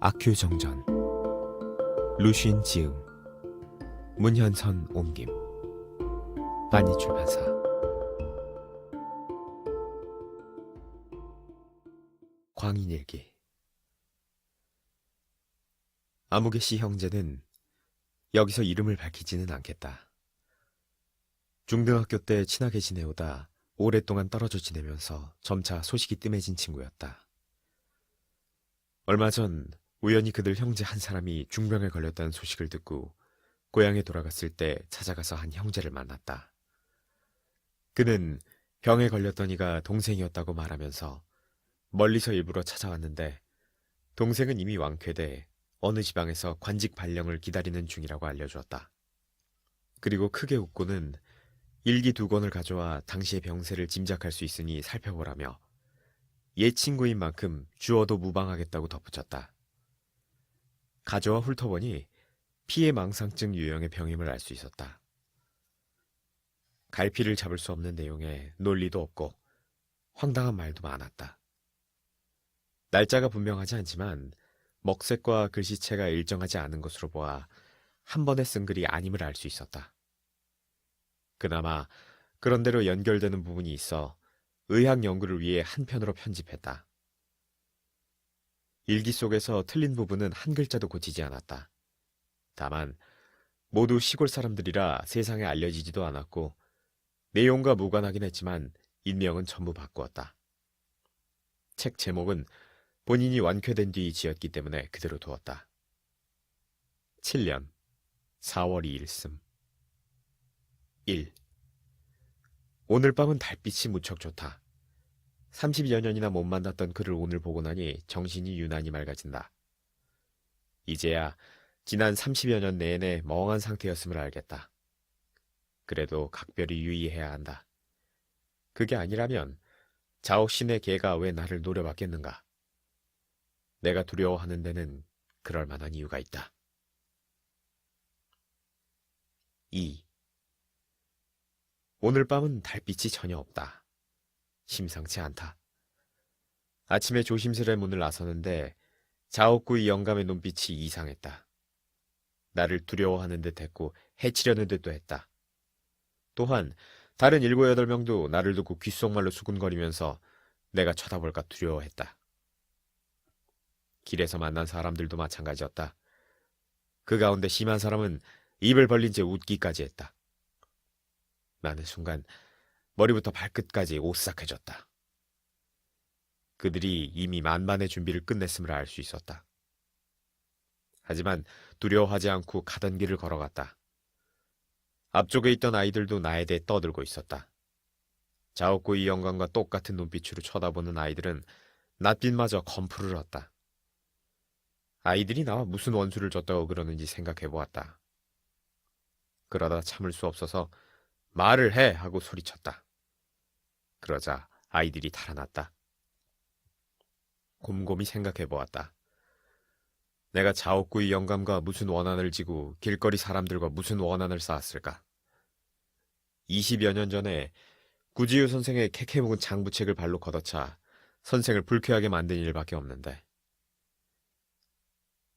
악큐정전 루쉰 지음 문현선 옮김 반니출판사. 광인일기. 아무개 씨 형제는 여기서 이름을 밝히지는 않겠다. 중등학교 때 친하게 지내오다 오랫동안 떨어져 지내면서 점차 소식이 뜸해진 친구였다. 얼마 전 우연히 그들 형제 한 사람이 중병에 걸렸다는 소식을 듣고 고향에 돌아갔을 때 찾아가서 한 형제를 만났다. 그는 병에 걸렸던 이가 동생이었다고 말하면서 멀리서 일부러 찾아왔는데 동생은 이미 완쾌돼 어느 지방에서 관직 발령을 기다리는 중이라고 알려주었다. 그리고 크게 웃고는 일기 2권을 가져와 당시의 병세를 짐작할 수 있으니 살펴보라며 옛 친구인 만큼 주어도 무방하겠다고 덧붙였다. 가져와 훑어보니 피해망상증 유형의 병임을 알 수 있었다. 갈피를 잡을 수 없는 내용에 논리도 없고 황당한 말도 많았다. 날짜가 분명하지 않지만 먹색과 글씨체가 일정하지 않은 것으로 보아 한 번에 쓴 글이 아님을 알 수 있었다. 그나마 그런대로 연결되는 부분이 있어 의학 연구를 위해 한 편으로 편집했다. 일기 속에서 틀린 부분은 한 글자도 고치지 않았다. 다만 모두 시골 사람들이라 세상에 알려지지도 않았고 내용과 무관하긴 했지만 인명은 전부 바꾸었다. 책 제목은 본인이 완쾌된 뒤 지었기 때문에 그대로 두었다. 7년 4월 2일씀. 1. 오늘 밤은 달빛이 무척 좋다. 30여 년이나 못 만났던 그를 오늘 보고 나니 정신이 유난히 맑아진다. 이제야 지난 30여 년 내내 멍한 상태였음을 알겠다. 그래도 각별히 유의해야 한다. 그게 아니라면 자옥신의 개가 왜 나를 노려봤겠는가? 내가 두려워하는 데는 그럴 만한 이유가 있다. 2. 오늘 밤은 달빛이 전혀 없다. 심상치 않다. 아침에 조심스레 문을 나서는데 자옥구의 영감의 눈빛이 이상했다. 나를 두려워하는 듯 했고 해치려는 듯도 했다. 또한 다른 7, 8명도 나를 두고 귓속말로 수군거리면서 내가 쳐다볼까 두려워했다. 길에서 만난 사람들도 마찬가지였다. 그 가운데 심한 사람은 입을 벌린 채 웃기까지 했다. 나는 순간 머리부터 발끝까지 오싹해졌다. 그들이 이미 만반의 준비를 끝냈음을 알 수 있었다. 하지만 두려워하지 않고 가던 길을 걸어갔다. 앞쪽에 있던 아이들도 나에 대해 떠들고 있었다. 자옥구의 영감과 똑같은 눈빛으로 쳐다보는 아이들은 낯빛마저 검풀을 었다. 아이들이 나와 무슨 원수를 줬다고 그러는지 생각해보았다. 그러다 참을 수 없어서 말을 해! 하고 소리쳤다. 그러자 아이들이 달아났다. 곰곰이 생각해보았다. 내가 자옥구의 영감과 무슨 원한을 지고 길거리 사람들과 무슨 원한을 쌓았을까? 20여 년 전에 구지유 선생의 캐캐묵은 장부책을 발로 걷어차 선생을 불쾌하게 만든 일밖에 없는데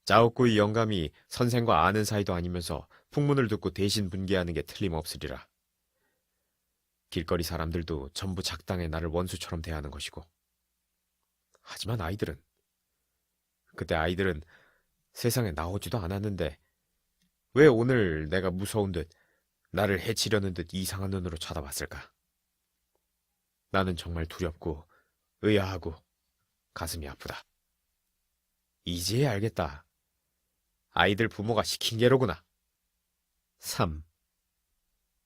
자옥구의 영감이 선생과 아는 사이도 아니면서 풍문을 듣고 대신 분개하는 게 틀림없으리라. 길거리 사람들도 전부 작당해 나를 원수처럼 대하는 것이고. 하지만 그때 아이들은 세상에 나오지도 않았는데 왜 오늘 내가 무서운 듯 나를 해치려는 듯 이상한 눈으로 쳐다봤을까? 나는 정말 두렵고 의아하고 가슴이 아프다. 이제야 알겠다. 아이들 부모가 시킨 게로구나. 3.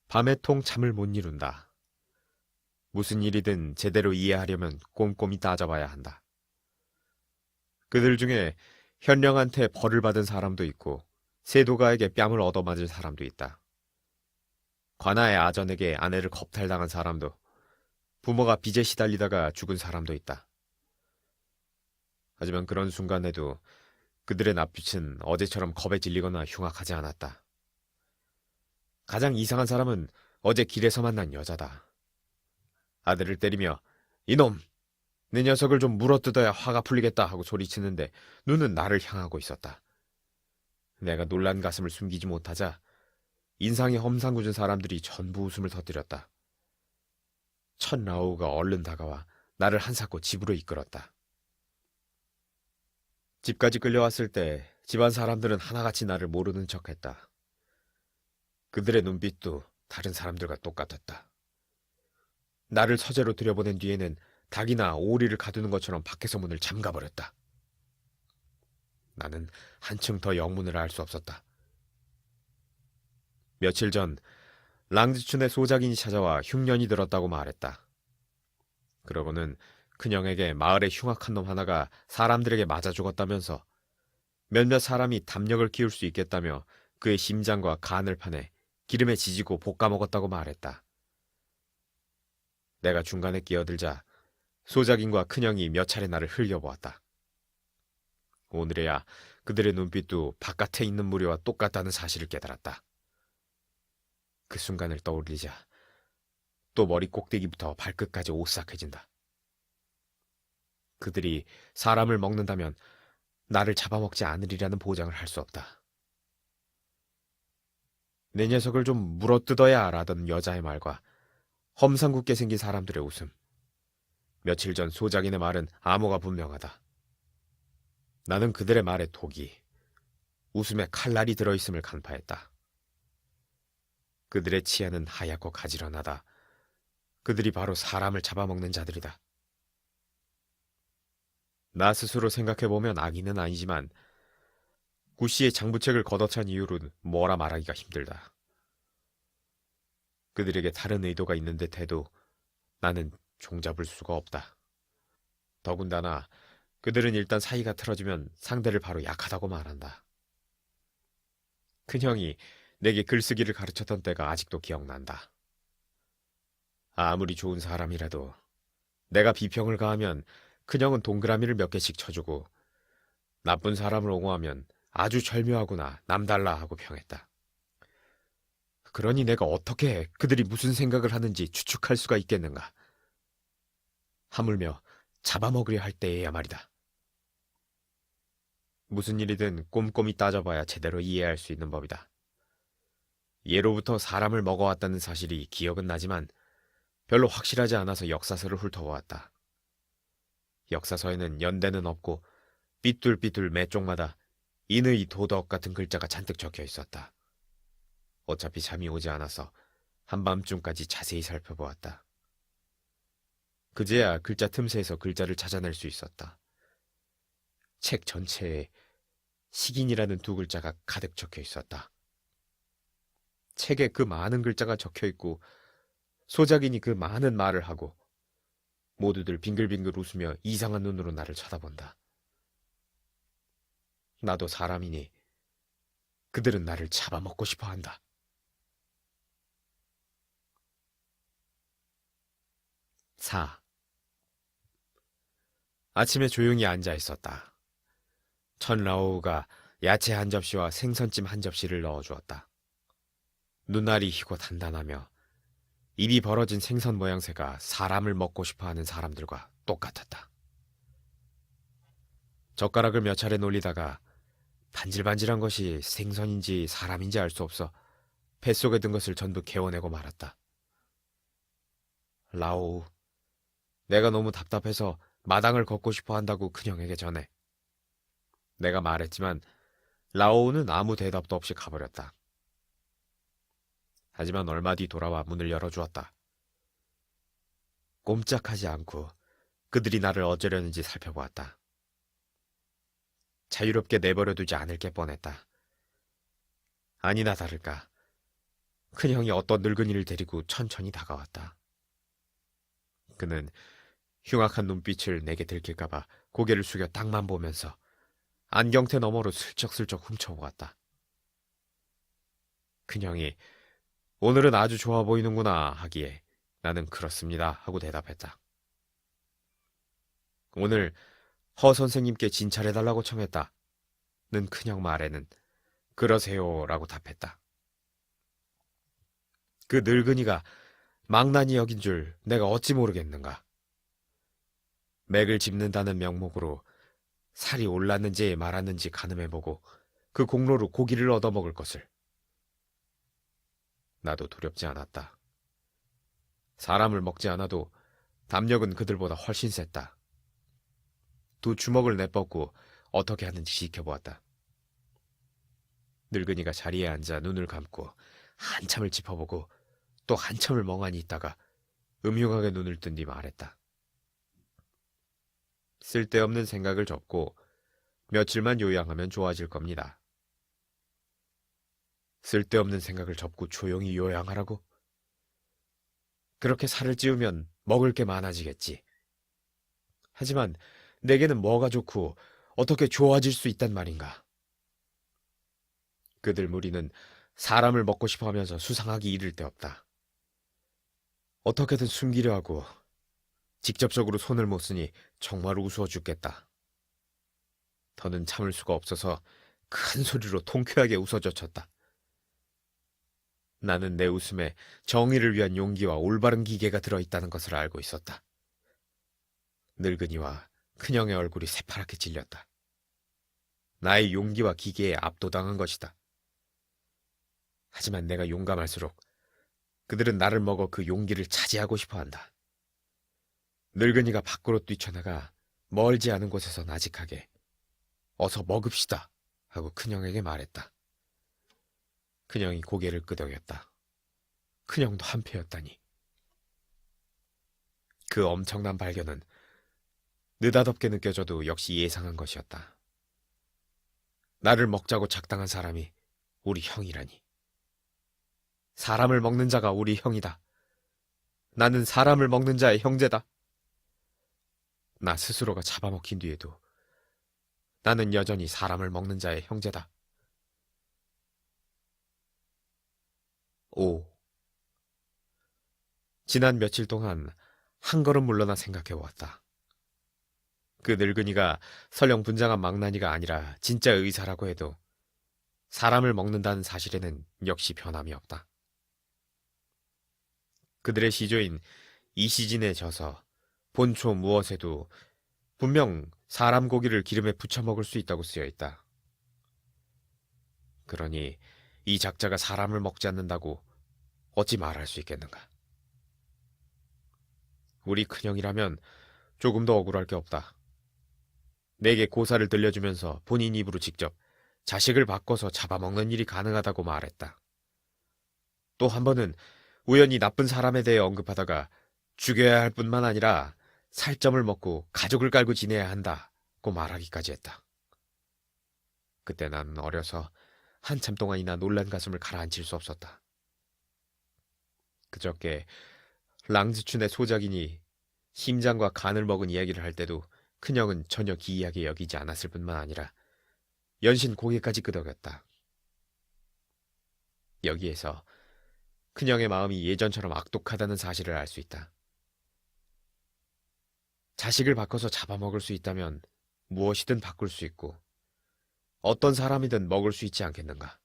밤에 통 잠을 못 이룬다. 무슨 일이든 제대로 이해하려면 꼼꼼히 따져봐야 한다. 그들 중에 현령한테 벌을 받은 사람도 있고 세도가에게 뺨을 얻어맞은 사람도 있다. 관아의 아전에게 아내를 겁탈당한 사람도, 부모가 빚에 시달리다가 죽은 사람도 있다. 하지만 그런 순간에도 그들의 낯빛은 어제처럼 겁에 질리거나 흉악하지 않았다. 가장 이상한 사람은 어제 길에서 만난 여자다. 아들을 때리며 이놈! 내 녀석을 좀 물어뜯어야 화가 풀리겠다 하고 소리치는데 눈은 나를 향하고 있었다. 내가 놀란 가슴을 숨기지 못하자 인상이 험상궂은 사람들이 전부 웃음을 터뜨렸다. 첫 라오우가 얼른 다가와 나를 한사코 집으로 이끌었다. 집까지 끌려왔을 때 집안 사람들은 하나같이 나를 모르는 척했다. 그들의 눈빛도 다른 사람들과 똑같았다. 나를 서재로 들여보낸 뒤에는 닭이나 오리를 가두는 것처럼 밖에서 문을 잠가버렸다. 나는 한층 더 영문을 알 수 없었다. 며칠 전 랑지춘의 소작인이 찾아와 흉년이 들었다고 말했다. 그러고는 큰형에게 마을에 흉악한 놈 하나가 사람들에게 맞아 죽었다면서 몇몇 사람이 담력을 키울 수 있겠다며 그의 심장과 간을 파내 기름에 지지고 볶아 먹었다고 말했다. 내가 중간에 끼어들자 소작인과 큰형이 몇 차례 나를 흘려보았다. 오늘에야 그들의 눈빛도 바깥에 있는 무리와 똑같다는 사실을 깨달았다. 그 순간을 떠올리자 또 머리 꼭대기부터 발끝까지 오싹해진다. 그들이 사람을 먹는다면 나를 잡아먹지 않으리라는 보장을 할 수 없다. 내 녀석을 좀 물어뜯어야 라던 여자의 말과 험상궂게 생긴 사람들의 웃음. 며칠 전 소작인의 말은 암호가 분명하다. 나는 그들의 말에 독이, 웃음에 칼날이 들어있음을 간파했다. 그들의 치아는 하얗고 가지런하다. 그들이 바로 사람을 잡아먹는 자들이다. 나 스스로 생각해보면 악인은 아니지만 구씨의 장부책을 걷어찬 이유로는 뭐라 말하기가 힘들다. 그들에게 다른 의도가 있는 듯해도 나는 종잡을 수가 없다. 더군다나 그들은 일단 사이가 틀어지면 상대를 바로 약하다고 말한다. 큰형이 내게 글쓰기를 가르쳤던 때가 아직도 기억난다. 아무리 좋은 사람이라도 내가 비평을 가하면 큰형은 동그라미를 몇 개씩 쳐주고 나쁜 사람을 옹호하면 아주 절묘하구나, 남달라 하고 평했다. 그러니 내가 어떻게 그들이 무슨 생각을 하는지 추측할 수가 있겠는가. 하물며 잡아먹으려 할 때에야 말이다. 무슨 일이든 꼼꼼히 따져봐야 제대로 이해할 수 있는 법이다. 예로부터 사람을 먹어왔다는 사실이 기억은 나지만 별로 확실하지 않아서 역사서를 훑어보았다. 역사서에는 연대는 없고 삐뚤삐뚤 매 쪽마다 인의 도덕 같은 글자가 잔뜩 적혀 있었다. 어차피 잠이 오지 않아서 한밤중까지 자세히 살펴보았다. 그제야 글자 틈새에서 글자를 찾아낼 수 있었다. 책 전체에 식인이라는 두 글자가 가득 적혀 있었다. 책에 그 많은 글자가 적혀 있고 소작인이 그 많은 말을 하고 모두들 빙글빙글 웃으며 이상한 눈으로 나를 쳐다본다. 나도 사람이니 그들은 나를 잡아먹고 싶어 한다. 4. 아침에 조용히 앉아 있었다. 천라오우가 야채 한 접시와 생선찜 한 접시를 넣어주었다. 눈알이 희고 단단하며 입이 벌어진 생선 모양새가 사람을 먹고 싶어하는 사람들과 똑같았다. 젓가락을 몇 차례 놀리다가 반질반질한 것이 생선인지 사람인지 알 수 없어 뱃속에 든 것을 전부 개워내고 말았다. 라오우, 내가 너무 답답해서 마당을 걷고 싶어 한다고 큰형에게 전해. 내가 말했지만 라오우는 아무 대답도 없이 가버렸다. 하지만 얼마 뒤 돌아와 문을 열어주었다. 꼼짝하지 않고 그들이 나를 어쩌려는지 살펴보았다. 자유롭게 내버려두지 않을 게 뻔했다. 아니나 다를까 큰형이 어떤 늙은이를 데리고 천천히 다가왔다. 그는 흉악한 눈빛을 내게 들킬까봐 고개를 숙여 땅만 보면서 안경테 너머로 슬쩍슬쩍 훔쳐보았다. 큰형이 오늘은 아주 좋아 보이는구나 하기에 나는 그렇습니다 하고 대답했다. 오늘 허 선생님께 진찰해달라고 청했다. 는 큰형 말에는 그러세요 라고 답했다. 그 늙은이가 망나니 여긴 줄 내가 어찌 모르겠는가. 맥을 짚는다는 명목으로 살이 올랐는지 말았는지 가늠해보고 그 공로로 고기를 얻어먹을 것을. 나도 두렵지 않았다. 사람을 먹지 않아도 담력은 그들보다 훨씬 셌다. 두 주먹을 내뻗고 어떻게 하는지 지켜보았다. 늙은이가 자리에 앉아 눈을 감고 한참을 짚어보고 또 한참을 멍하니 있다가 음흉하게 눈을 뜬 뒤 말했다. 쓸데없는 생각을 접고 며칠만 요양하면 좋아질 겁니다. 쓸데없는 생각을 접고 조용히 요양하라고? 그렇게 살을 찌우면 먹을 게 많아지겠지. 하지만 내게는 뭐가 좋고 어떻게 좋아질 수 있단 말인가? 그들 무리는 사람을 먹고 싶어 하면서 수상하기 이를 데 없다. 어떻게든 숨기려 하고 직접적으로 손을 못 쓰니 정말 우스워 죽겠다. 더는 참을 수가 없어서 큰 소리로 통쾌하게 웃어젖혔다. 나는 내 웃음에 정의를 위한 용기와 올바른 기계가 들어있다는 것을 알고 있었다. 늙은이와 큰형의 얼굴이 새파랗게 질렸다. 나의 용기와 기계에 압도당한 것이다. 하지만 내가 용감할수록 그들은 나를 먹어 그 용기를 차지하고 싶어 한다. 늙은이가 밖으로 뛰쳐나가 멀지 않은 곳에서 나직하게 어서 먹읍시다 하고 큰형에게 말했다. 큰형이 고개를 끄덕였다. 큰형도 한패였다니. 그 엄청난 발견은 느닷없게 느껴져도 역시 예상한 것이었다. 나를 먹자고 작당한 사람이 우리 형이라니. 사람을 먹는 자가 우리 형이다. 나는 사람을 먹는 자의 형제다. 나 스스로가 잡아먹힌 뒤에도 나는 여전히 사람을 먹는 자의 형제다. 5. 지난 며칠 동안 한 걸음 물러나 생각해보았다. 그 늙은이가 설령 분장한 망나니가 아니라 진짜 의사라고 해도 사람을 먹는다는 사실에는 역시 변함이 없다. 그들의 시조인 이시진에 져서 본초 무엇에도 분명 사람 고기를 기름에 부쳐 먹을 수 있다고 쓰여 있다. 그러니 이 작자가 사람을 먹지 않는다고 어찌 말할 수 있겠는가? 우리 큰형이라면 조금 더 억울할 게 없다. 내게 고사를 들려주면서 본인 입으로 직접 자식을 바꿔서 잡아먹는 일이 가능하다고 말했다. 또 한 번은 우연히 나쁜 사람에 대해 언급하다가 죽여야 할 뿐만 아니라 살점을 먹고 가족을 깔고 지내야 한다고 말하기까지 했다. 그때 난 어려서 한참 동안이나 놀란 가슴을 가라앉힐 수 없었다. 그저께 랑즈춘의 소작인이 심장과 간을 먹은 이야기를 할 때도 큰형은 전혀 기이하게 여기지 않았을 뿐만 아니라 연신 고개까지 끄덕였다. 여기에서 큰형의 마음이 예전처럼 악독하다는 사실을 알 수 있다. 자식을 바꿔서 잡아먹을 수 있다면 무엇이든 바꿀 수 있고 어떤 사람이든 먹을 수 있지 않겠는가.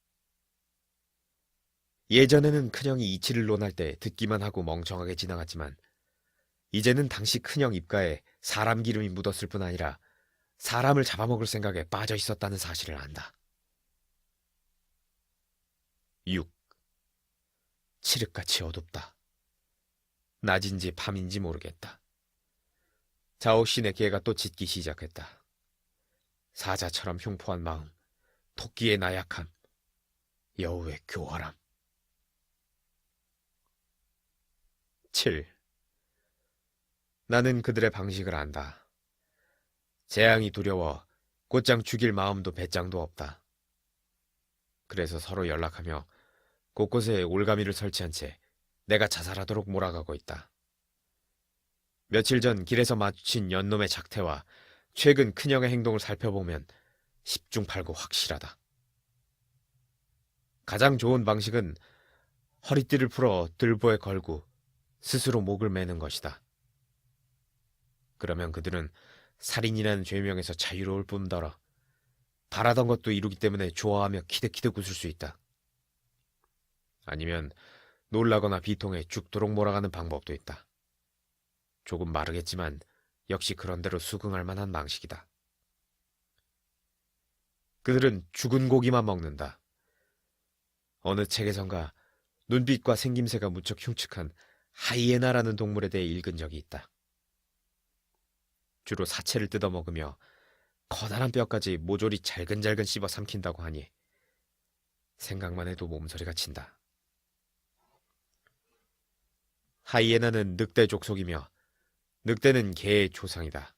예전에는 큰형이 이치를 논할 때 듣기만 하고 멍청하게 지나갔지만 이제는 당시 큰형 입가에 사람 기름이 묻었을 뿐 아니라 사람을 잡아먹을 생각에 빠져 있었다는 사실을 안다. 6. 칠흑같이 어둡다. 낮인지 밤인지 모르겠다. 자옥신의 개가 또 짖기 시작했다. 사자처럼 흉포한 마음, 토끼의 나약함, 여우의 교활함. 7. 나는 그들의 방식을 안다. 재앙이 두려워 곧장 죽일 마음도 배짱도 없다. 그래서 서로 연락하며 곳곳에 올가미를 설치한 채 내가 자살하도록 몰아가고 있다. 며칠 전 길에서 마주친 연놈의 작태와 최근 큰형의 행동을 살펴보면 10중 8구 확실하다. 가장 좋은 방식은 허리띠를 풀어 들보에 걸고 스스로 목을 매는 것이다. 그러면 그들은 살인이라는 죄명에서 자유로울 뿐더러 바라던 것도 이루기 때문에 좋아하며 키득키득 웃을 수 있다. 아니면 놀라거나 비통해 죽도록 몰아가는 방법도 있다. 조금 마르겠지만 역시 그런대로 수긍할 만한 망식이다. 그들은 죽은 고기만 먹는다. 어느 책에선가 눈빛과 생김새가 무척 흉측한 하이에나라는 동물에 대해 읽은 적이 있다. 주로 사체를 뜯어먹으며 커다란 뼈까지 모조리 잘근잘근 씹어 삼킨다고 하니 생각만 해도 몸서리가 친다. 하이에나는 늑대 족속이며 늑대는 개의 조상이다.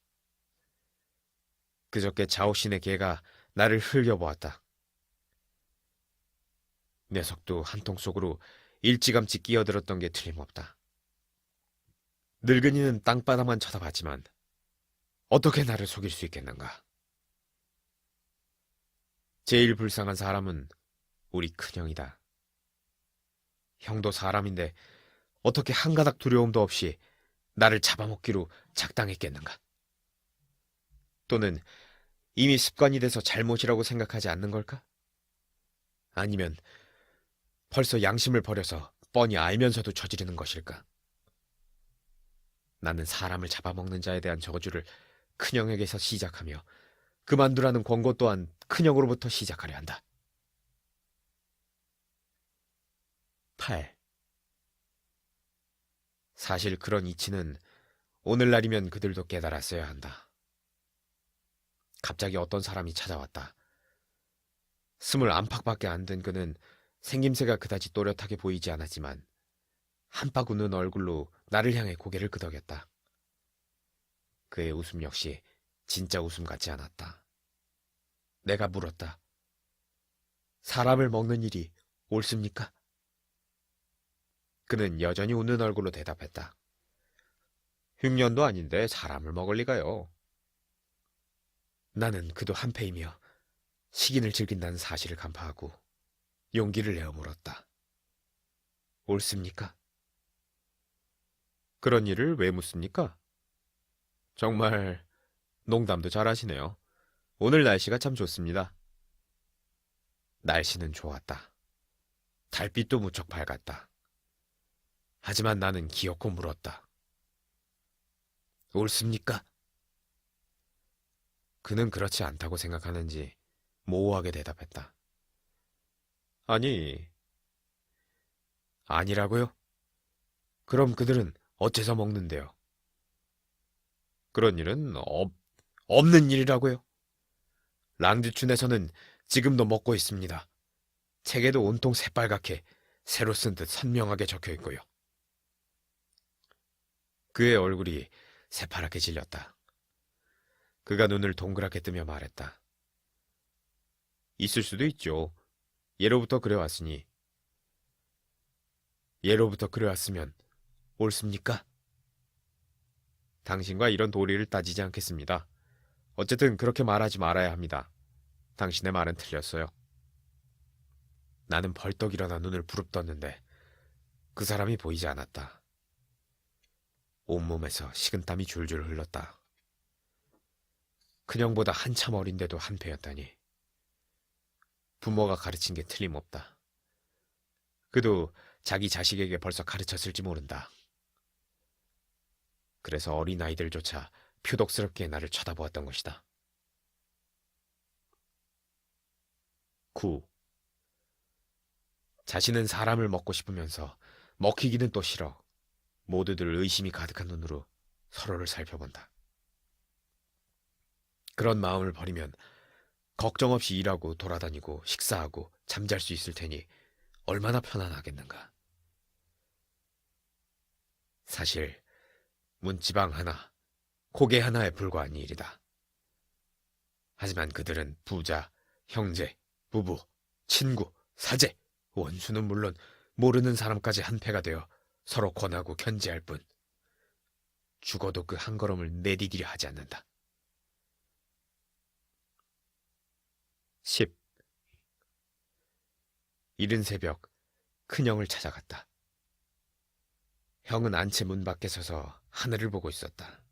그저께 자오신의 개가 나를 흘려보았다. 녀석도 한통 속으로 일찌감치 끼어들었던 게 틀림없다. 늙은이는 땅바닥만 쳐다봤지만 어떻게 나를 속일 수 있겠는가? 제일 불쌍한 사람은 우리 큰형이다. 형도 사람인데 어떻게 한 가닥 두려움도 없이 나를 잡아먹기로 작당했겠는가? 또는 이미 습관이 돼서 잘못이라고 생각하지 않는 걸까? 아니면 벌써 양심을 버려서 뻔히 알면서도 저지르는 것일까? 나는 사람을 잡아먹는 자에 대한 저주를 큰형에게서 시작하며 그만두라는 권고 또한 큰형으로부터 시작하려 한다. 8. 사실 그런 이치는 오늘날이면 그들도 깨달았어야 한다. 갑자기 어떤 사람이 찾아왔다. 20 안팎밖에 안 된 그는 생김새가 그다지 또렷하게 보이지 않았지만 한빡 웃는 얼굴로 나를 향해 고개를 끄덕였다. 그의 웃음 역시 진짜 웃음 같지 않았다. 내가 물었다. 사람을 먹는 일이 옳습니까? 그는 여전히 웃는 얼굴로 대답했다. 흉년도 아닌데 사람을 먹을 리가요. 나는 그도 한패이며 식인을 즐긴다는 사실을 간파하고 용기를 내어 물었다. 옳습니까? 그런 일을 왜 묻습니까? 정말 농담도 잘하시네요. 오늘 날씨가 참 좋습니다. 날씨는 좋았다. 달빛도 무척 밝았다. 하지만 나는 기어코 물었다. 옳습니까? 그는 그렇지 않다고 생각하는지 모호하게 대답했다. 아니라고요? 그럼 그들은 어째서 먹는데요? 그런 일은 없는 일이라고요? 랑듀춘에서는 지금도 먹고 있습니다. 책에도 온통 새빨갛게 새로 쓴 듯 선명하게 적혀 있고요. 그의 얼굴이 새파랗게 질렸다. 그가 눈을 동그랗게 뜨며 말했다. 있을 수도 있죠. 예로부터 그래왔으니. 예로부터 그래왔으면 옳습니까? 당신과 이런 도리를 따지지 않겠습니다. 어쨌든 그렇게 말하지 말아야 합니다. 당신의 말은 틀렸어요. 나는 벌떡 일어나 눈을 부릅떴는데 그 사람이 보이지 않았다. 온몸에서 식은땀이 줄줄 흘렀다. 큰형보다 한참 어린데도 한패였다니. 부모가 가르친 게 틀림없다. 그도 자기 자식에게 벌써 가르쳤을지 모른다. 그래서 어린아이들조차 표독스럽게 나를 쳐다보았던 것이다. 9. 자신은 사람을 먹고 싶으면서 먹히기는 또 싫어. 모두들 의심이 가득한 눈으로 서로를 살펴본다. 그런 마음을 버리면 걱정 없이 일하고 돌아다니고 식사하고 잠잘 수 있을 테니 얼마나 편안하겠는가. 사실 문지방 하나, 고개 하나에 불과한 일이다. 하지만 그들은 부자, 형제, 부부, 친구, 사제, 원수는 물론 모르는 사람까지 한패가 되어 서로 권하고 견제할 뿐 죽어도 그 한 걸음을 내디디려 하지 않는다. 10. 이른 새벽 큰형을 찾아갔다. 형은 안채 문 밖에 서서 하늘을 보고 있었다.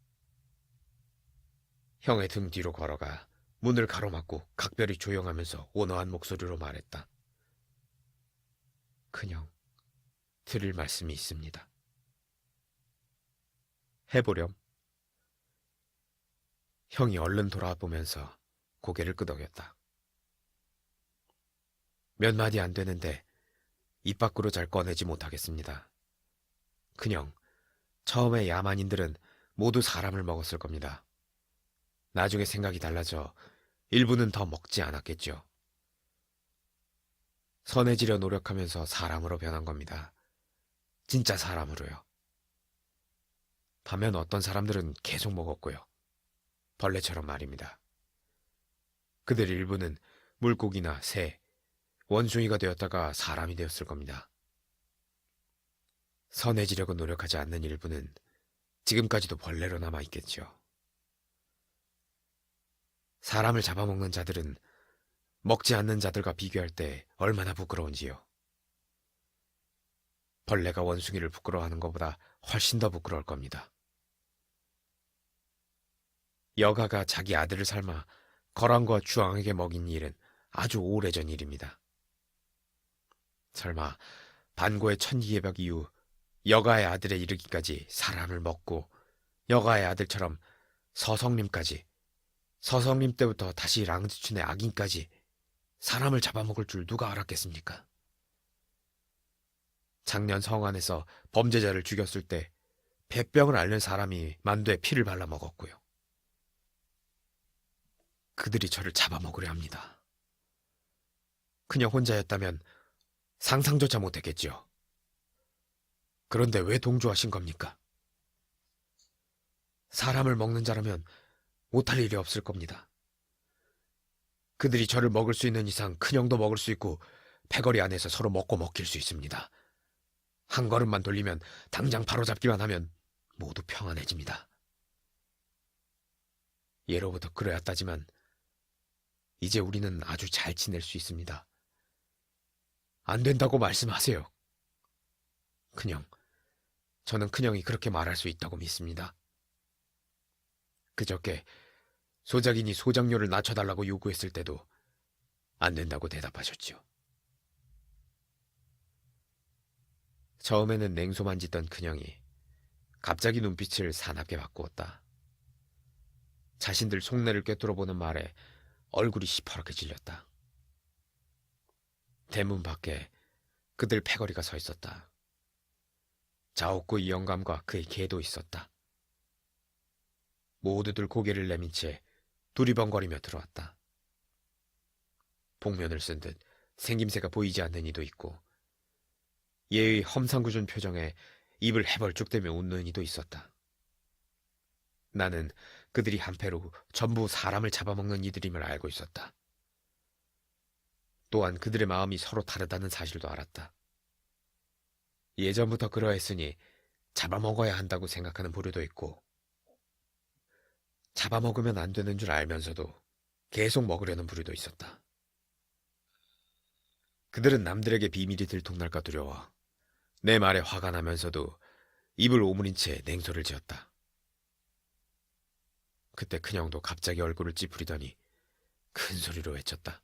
형의 등 뒤로 걸어가 문을 가로막고 각별히 조용하면서 온화한 목소리로 말했다. 큰형, 드릴 말씀이 있습니다. 해보렴. 형이 얼른 돌아보면서 고개를 끄덕였다. 몇 마디 안 되는데 입 밖으로 잘 꺼내지 못하겠습니다. 그냥 처음에 야만인들은 모두 사람을 먹었을 겁니다. 나중에 생각이 달라져 일부는 더 먹지 않았겠죠. 선해지려 노력하면서 사람으로 변한 겁니다. 진짜 사람으로요. 반면 어떤 사람들은 계속 먹었고요. 벌레처럼 말입니다. 그들 일부는 물고기나 새, 원숭이가 되었다가 사람이 되었을 겁니다. 선해지려고 노력하지 않는 일부는 지금까지도 벌레로 남아있겠죠. 사람을 잡아먹는 자들은 먹지 않는 자들과 비교할 때 얼마나 부끄러운지요. 벌레가 원숭이를 부끄러워하는 것보다 훨씬 더 부끄러울 겁니다. 여가가 자기 아들을 삶아 거란과 주왕에게 먹인 일은 아주 오래전 일입니다. 설마 반고의 천기예벽 이후 여가의 아들에 이르기까지 사람을 먹고 여가의 아들처럼 서성림까지, 서성림 때부터 다시 랑지춘의 악인까지 사람을 잡아먹을 줄 누가 알았겠습니까? 작년 성안에서 범죄자를 죽였을 때 백병을 앓는 사람이 만두에 피를 발라 먹었고요. 그들이 저를 잡아먹으려 합니다. 그냥 혼자였다면 상상조차 못했겠지요. 그런데 왜 동조하신 겁니까? 사람을 먹는 자라면 못할 일이 없을 겁니다. 그들이 저를 먹을 수 있는 이상 큰형도 먹을 수 있고 패거리 안에서 서로 먹고 먹힐 수 있습니다. 한 걸음만 돌리면 당장 바로잡기만 하면 모두 평안해집니다. 예로부터 그래왔다지만 이제 우리는 아주 잘 지낼 수 있습니다. 안 된다고 말씀하세요. 큰형, 저는 큰형이 그렇게 말할 수 있다고 믿습니다. 그저께 소작인이 소장료를 낮춰달라고 요구했을 때도 안 된다고 대답하셨지요. 처음에는 냉소만 짓던 큰형이 갑자기 눈빛을 사납게 바꾸었다. 자신들 속내를 꿰뚫어보는 말에 얼굴이 시퍼렇게 질렸다. 대문 밖에 그들 패거리가 서 있었다. 자옥구 이영감과 그의 개도 있었다. 모두들 고개를 내민 채 두리번거리며 들어왔다. 복면을 쓴 듯 생김새가 보이지 않는 이도 있고 예의 험상궂은 표정에 입을 해벌쭉대며 웃는 이도 있었다. 나는 그들이 한패로 전부 사람을 잡아먹는 이들임을 알고 있었다. 또한 그들의 마음이 서로 다르다는 사실도 알았다. 예전부터 그러했으니 잡아먹어야 한다고 생각하는 부류도 있고 잡아먹으면 안 되는 줄 알면서도 계속 먹으려는 부류도 있었다. 그들은 남들에게 비밀이 들통날까 두려워 내 말에 화가 나면서도 입을 오므린 채 냉소를 지었다. 그때 큰형도 갑자기 얼굴을 찌푸리더니 큰 소리로 외쳤다.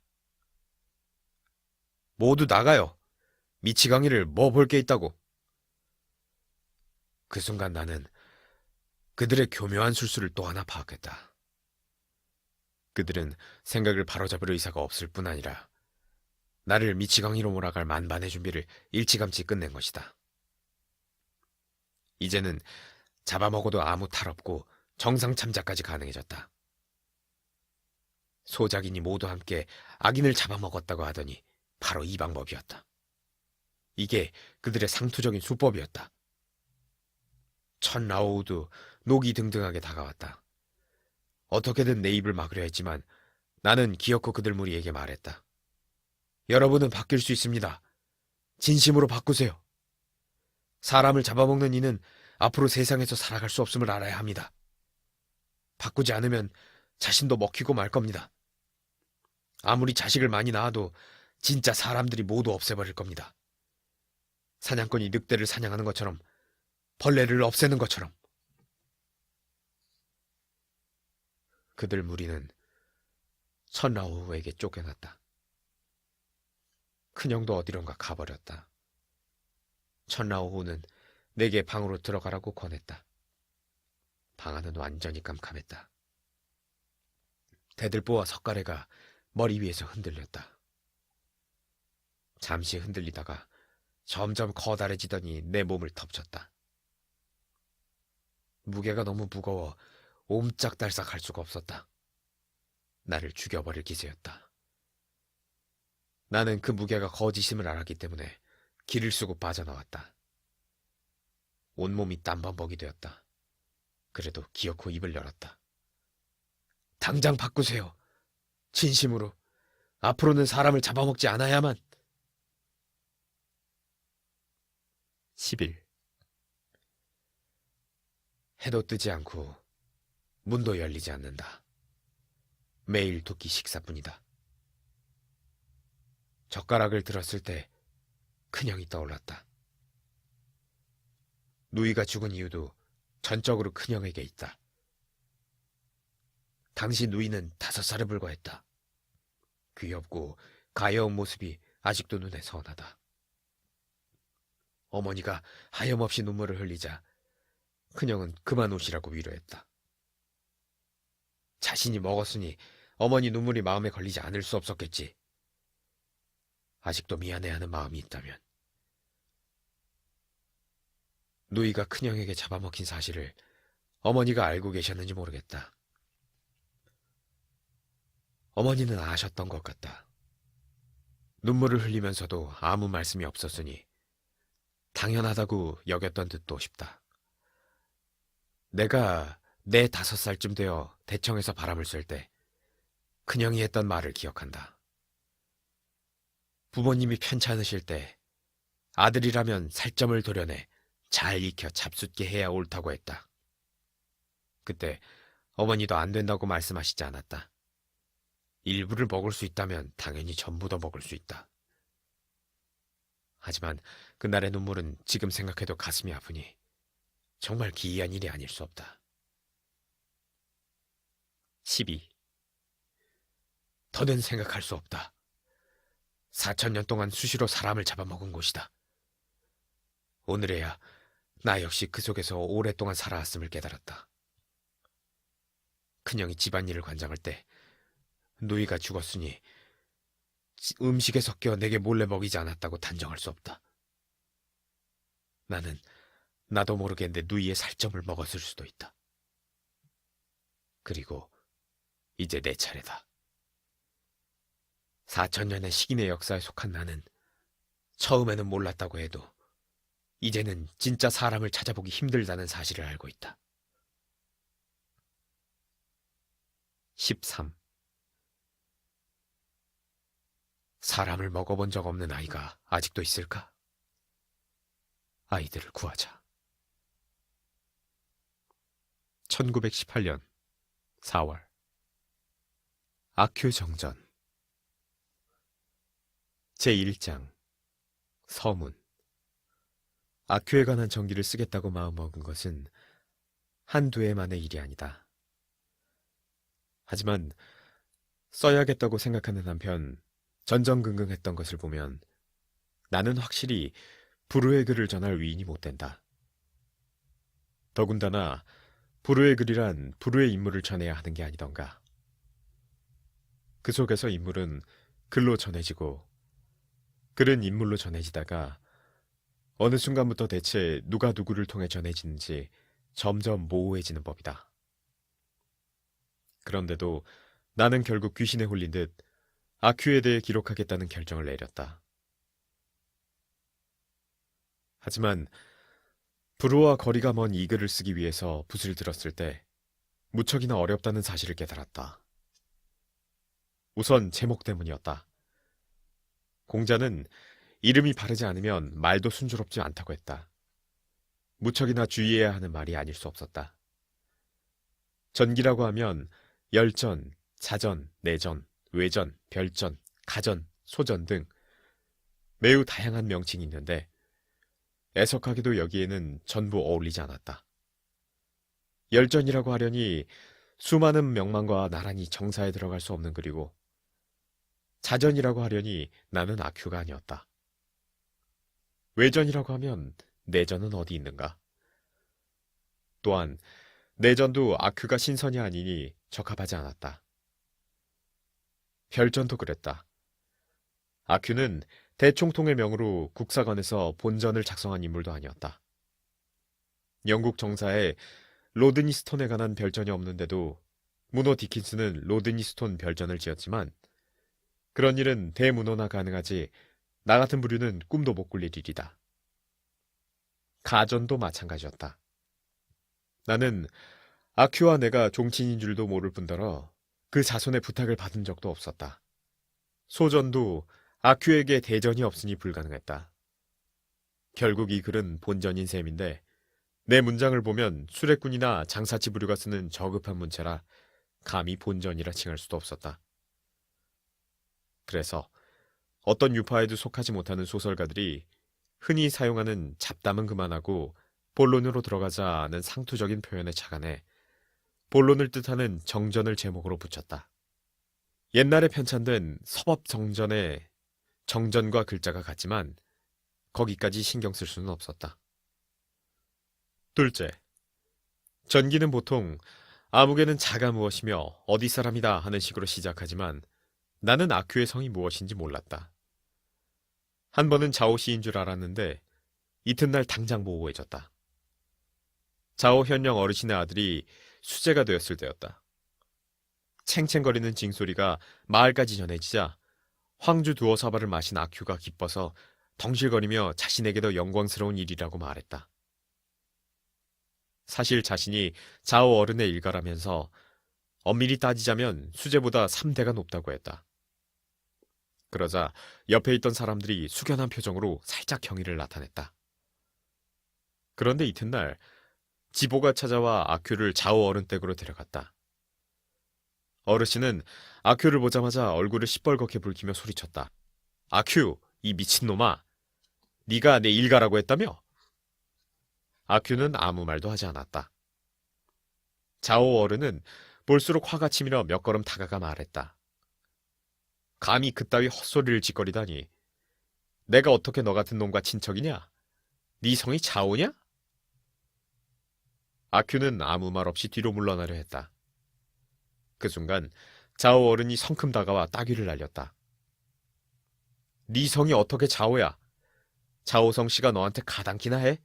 모두 나가요. 미치광이를 뭐 볼 게 있다고. 그 순간 나는 그들의 교묘한 술수를 또 하나 파악했다. 그들은 생각을 바로잡을 의사가 없을 뿐 아니라 나를 미치광이로 몰아갈 만반의 준비를 일찌감치 끝낸 것이다. 이제는 잡아먹어도 아무 탈 없고 정상 참작까지 가능해졌다. 소작인이 모두 함께 악인을 잡아먹었다고 하더니 바로 이 방법이었다. 이게 그들의 상투적인 수법이었다. 천라오우도 녹이 등등하게 다가왔다. 어떻게든 내 입을 막으려 했지만 나는 기어코 그들 무리에게 말했다. 여러분은 바뀔 수 있습니다. 진심으로 바꾸세요. 사람을 잡아먹는 이는 앞으로 세상에서 살아갈 수 없음을 알아야 합니다. 바꾸지 않으면 자신도 먹히고 말 겁니다. 아무리 자식을 많이 낳아도 진짜 사람들이 모두 없애버릴 겁니다. 사냥꾼이 늑대를 사냥하는 것처럼, 벌레를 없애는 것처럼. 그들 무리는 천라오후에게 쫓겨났다. 큰형도 어디론가 가버렸다. 천라오후는 내게 방으로 들어가라고 권했다. 방 안은 완전히 깜깜했다. 대들보와 석가래가 머리 위에서 흔들렸다. 잠시 흔들리다가 점점 커다래지더니 내 몸을 덮쳤다. 무게가 너무 무거워 옴짝달싹 할 수가 없었다. 나를 죽여버릴 기세였다. 나는 그 무게가 거짓임을 알았기 때문에 기를 쓰고 빠져나왔다. 온몸이 땀범벅이 되었다. 그래도 기어코 입을 열었다. 당장 바꾸세요. 진심으로. 앞으로는 사람을 잡아먹지 않아야만. 10일. 해도 뜨지 않고 문도 열리지 않는다. 매일 두 끼 식사뿐이다. 젓가락을 들었을 때 큰형이 떠올랐다. 누이가 죽은 이유도 전적으로 큰형에게 있다. 당시 누이는 5살에 불과했다. 귀엽고 가여운 모습이 아직도 눈에 선하다. 어머니가 하염없이 눈물을 흘리자 큰형은 그만 우시라고 위로했다. 자신이 먹었으니 어머니 눈물이 마음에 걸리지 않을 수 없었겠지. 아직도 미안해하는 마음이 있다면. 누이가 큰형에게 잡아먹힌 사실을 어머니가 알고 계셨는지 모르겠다. 어머니는 아셨던 것 같다. 눈물을 흘리면서도 아무 말씀이 없었으니 당연하다고 여겼던 듯도 싶다. 내가 4~5살쯤 되어 대청에서 바람을 쐴 때 큰형이 했던 말을 기억한다. 부모님이 편찮으실 때 아들이라면 살점을 도려내 잘 익혀 잡숫게 해야 옳다고 했다. 그때 어머니도 안 된다고 말씀하시지 않았다. 일부를 먹을 수 있다면 당연히 전부도 먹을 수 있다. 하지만 그날의 눈물은 지금 생각해도 가슴이 아프니 정말 기이한 일이 아닐 수 없다. 12. 더는 생각할 수 없다. 4,000년 동안 수시로 사람을 잡아먹은 곳이다. 오늘에야 나 역시 그 속에서 오랫동안 살아왔음을 깨달았다. 큰형이 집안일을 관장할 때 누이가 죽었으니 음식에 섞여 내게 몰래 먹이지 않았다고 단정할 수 없다. 나는 나도 모르게 내 누이의 살점을 먹었을 수도 있다. 그리고 이제 내 차례다. 4,000년의 식인의 역사에 속한 나는 처음에는 몰랐다고 해도 이제는 진짜 사람을 찾아보기 힘들다는 사실을 알고 있다. 13. 사람을 먹어본 적 없는 아이가 아직도 있을까? 아이들을 구하자. 1918년 4월 아큐 정전 제1장 서문 아큐에 관한 전기를 쓰겠다고 마음먹은 것은 한두 해 만의 일이 아니다. 하지만 써야겠다고 생각하는 한편 전전긍긍했던 것을 보면 나는 확실히 불후의 글을 전할 위인이 못 된다. 더군다나 불후의 글이란 불후의 인물을 전해야 하는 게 아니던가. 그 속에서 인물은 글로 전해지고 글은 인물로 전해지다가 어느 순간부터 대체 누가 누구를 통해 전해지는지 점점 모호해지는 법이다. 그런데도 나는 결국 귀신에 홀린 듯 아큐에 대해 기록하겠다는 결정을 내렸다. 하지만 불후와 거리가 먼 이 글을 쓰기 위해서 붓을 들었을 때 무척이나 어렵다는 사실을 깨달았다. 우선 제목 때문이었다. 공자는 이름이 바르지 않으면 말도 순조롭지 않다고 했다. 무척이나 주의해야 하는 말이 아닐 수 없었다. 전기라고 하면 열전, 자전, 내전, 외전, 별전, 가전, 소전 등 매우 다양한 명칭이 있는데 애석하게도 여기에는 전부 어울리지 않았다. 열전이라고 하려니 수많은 명망과 나란히 정사에 들어갈 수 없는 글이고 자전이라고 하려니 나는 아큐가 아니었다. 외전이라고 하면 내전은 어디 있는가? 또한 내전도 아큐가 신선이 아니니 적합하지 않았다. 별전도 그랬다. 아큐는 대총통의 명으로 국사관에서 본전을 작성한 인물도 아니었다. 영국 정사에 로드니 스톤에 관한 별전이 없는데도 문호 디킨스는 로드니 스톤 별전을 지었지만 그런 일은 대문호나 가능하지 나 같은 부류는 꿈도 못 꿀릴 일이다. 가전도 마찬가지였다. 나는 아큐와 내가 종친인 줄도 모를 뿐더러 그 자손의 부탁을 받은 적도 없었다. 소전도 아큐에게 대전이 없으니 불가능했다. 결국 이 글은 본전인 셈인데 내 문장을 보면 수레꾼이나 장사치 부류가 쓰는 저급한 문체라 감히 본전이라 칭할 수도 없었다. 그래서 어떤 유파에도 속하지 못하는 소설가들이 흔히 사용하는 잡담은 그만하고 본론으로 들어가자는 상투적인 표현에 착안해 본론을 뜻하는 정전을 제목으로 붙였다. 옛날에 편찬된 서법정전에 정전과 글자가 같지만 거기까지 신경 쓸 수는 없었다. 둘째, 전기는 보통 아무개는 자가 무엇이며 어디 사람이다 하는 식으로 시작하지만 나는 아큐의 성이 무엇인지 몰랐다. 한 번은 자오 씨인 줄 알았는데 이튿날 당장 모호해졌다. 자오 현령 어르신의 아들이 수재가 되었을 때였다. 챙챙거리는 징소리가 마을까지 전해지자 황주 두어 사발을 마신 아큐가 기뻐서 덩실거리며 자신에게도 영광스러운 일이라고 말했다. 사실 자신이 자오 어른의 일가라면서 엄밀히 따지자면 수재보다 3대가 높다고 했다. 그러자 옆에 있던 사람들이 숙연한 표정으로 살짝 경의를 나타냈다. 그런데 이튿날 지보가 찾아와 아큐를 자오 어른 댁으로 데려갔다. 어르신은 아큐를 보자마자 얼굴을 시뻘겋게 붉히며 소리쳤다. 아큐, 이 미친놈아. 네가 내 일가라고 했다며? 아큐는 아무 말도 하지 않았다. 자오 어른은 볼수록 화가 치밀어 몇 걸음 다가가 말했다. 감히 그따위 헛소리를 짓거리다니. 내가 어떻게 너 같은 놈과 친척이냐? 네 성이 자오냐? 아큐는 아무 말 없이 뒤로 물러나려 했다. 그 순간 자오 어른이 성큼 다가와 따귀를 날렸다. 네 성이 어떻게 자오야? 자오성 씨가 너한테 가당키나 해?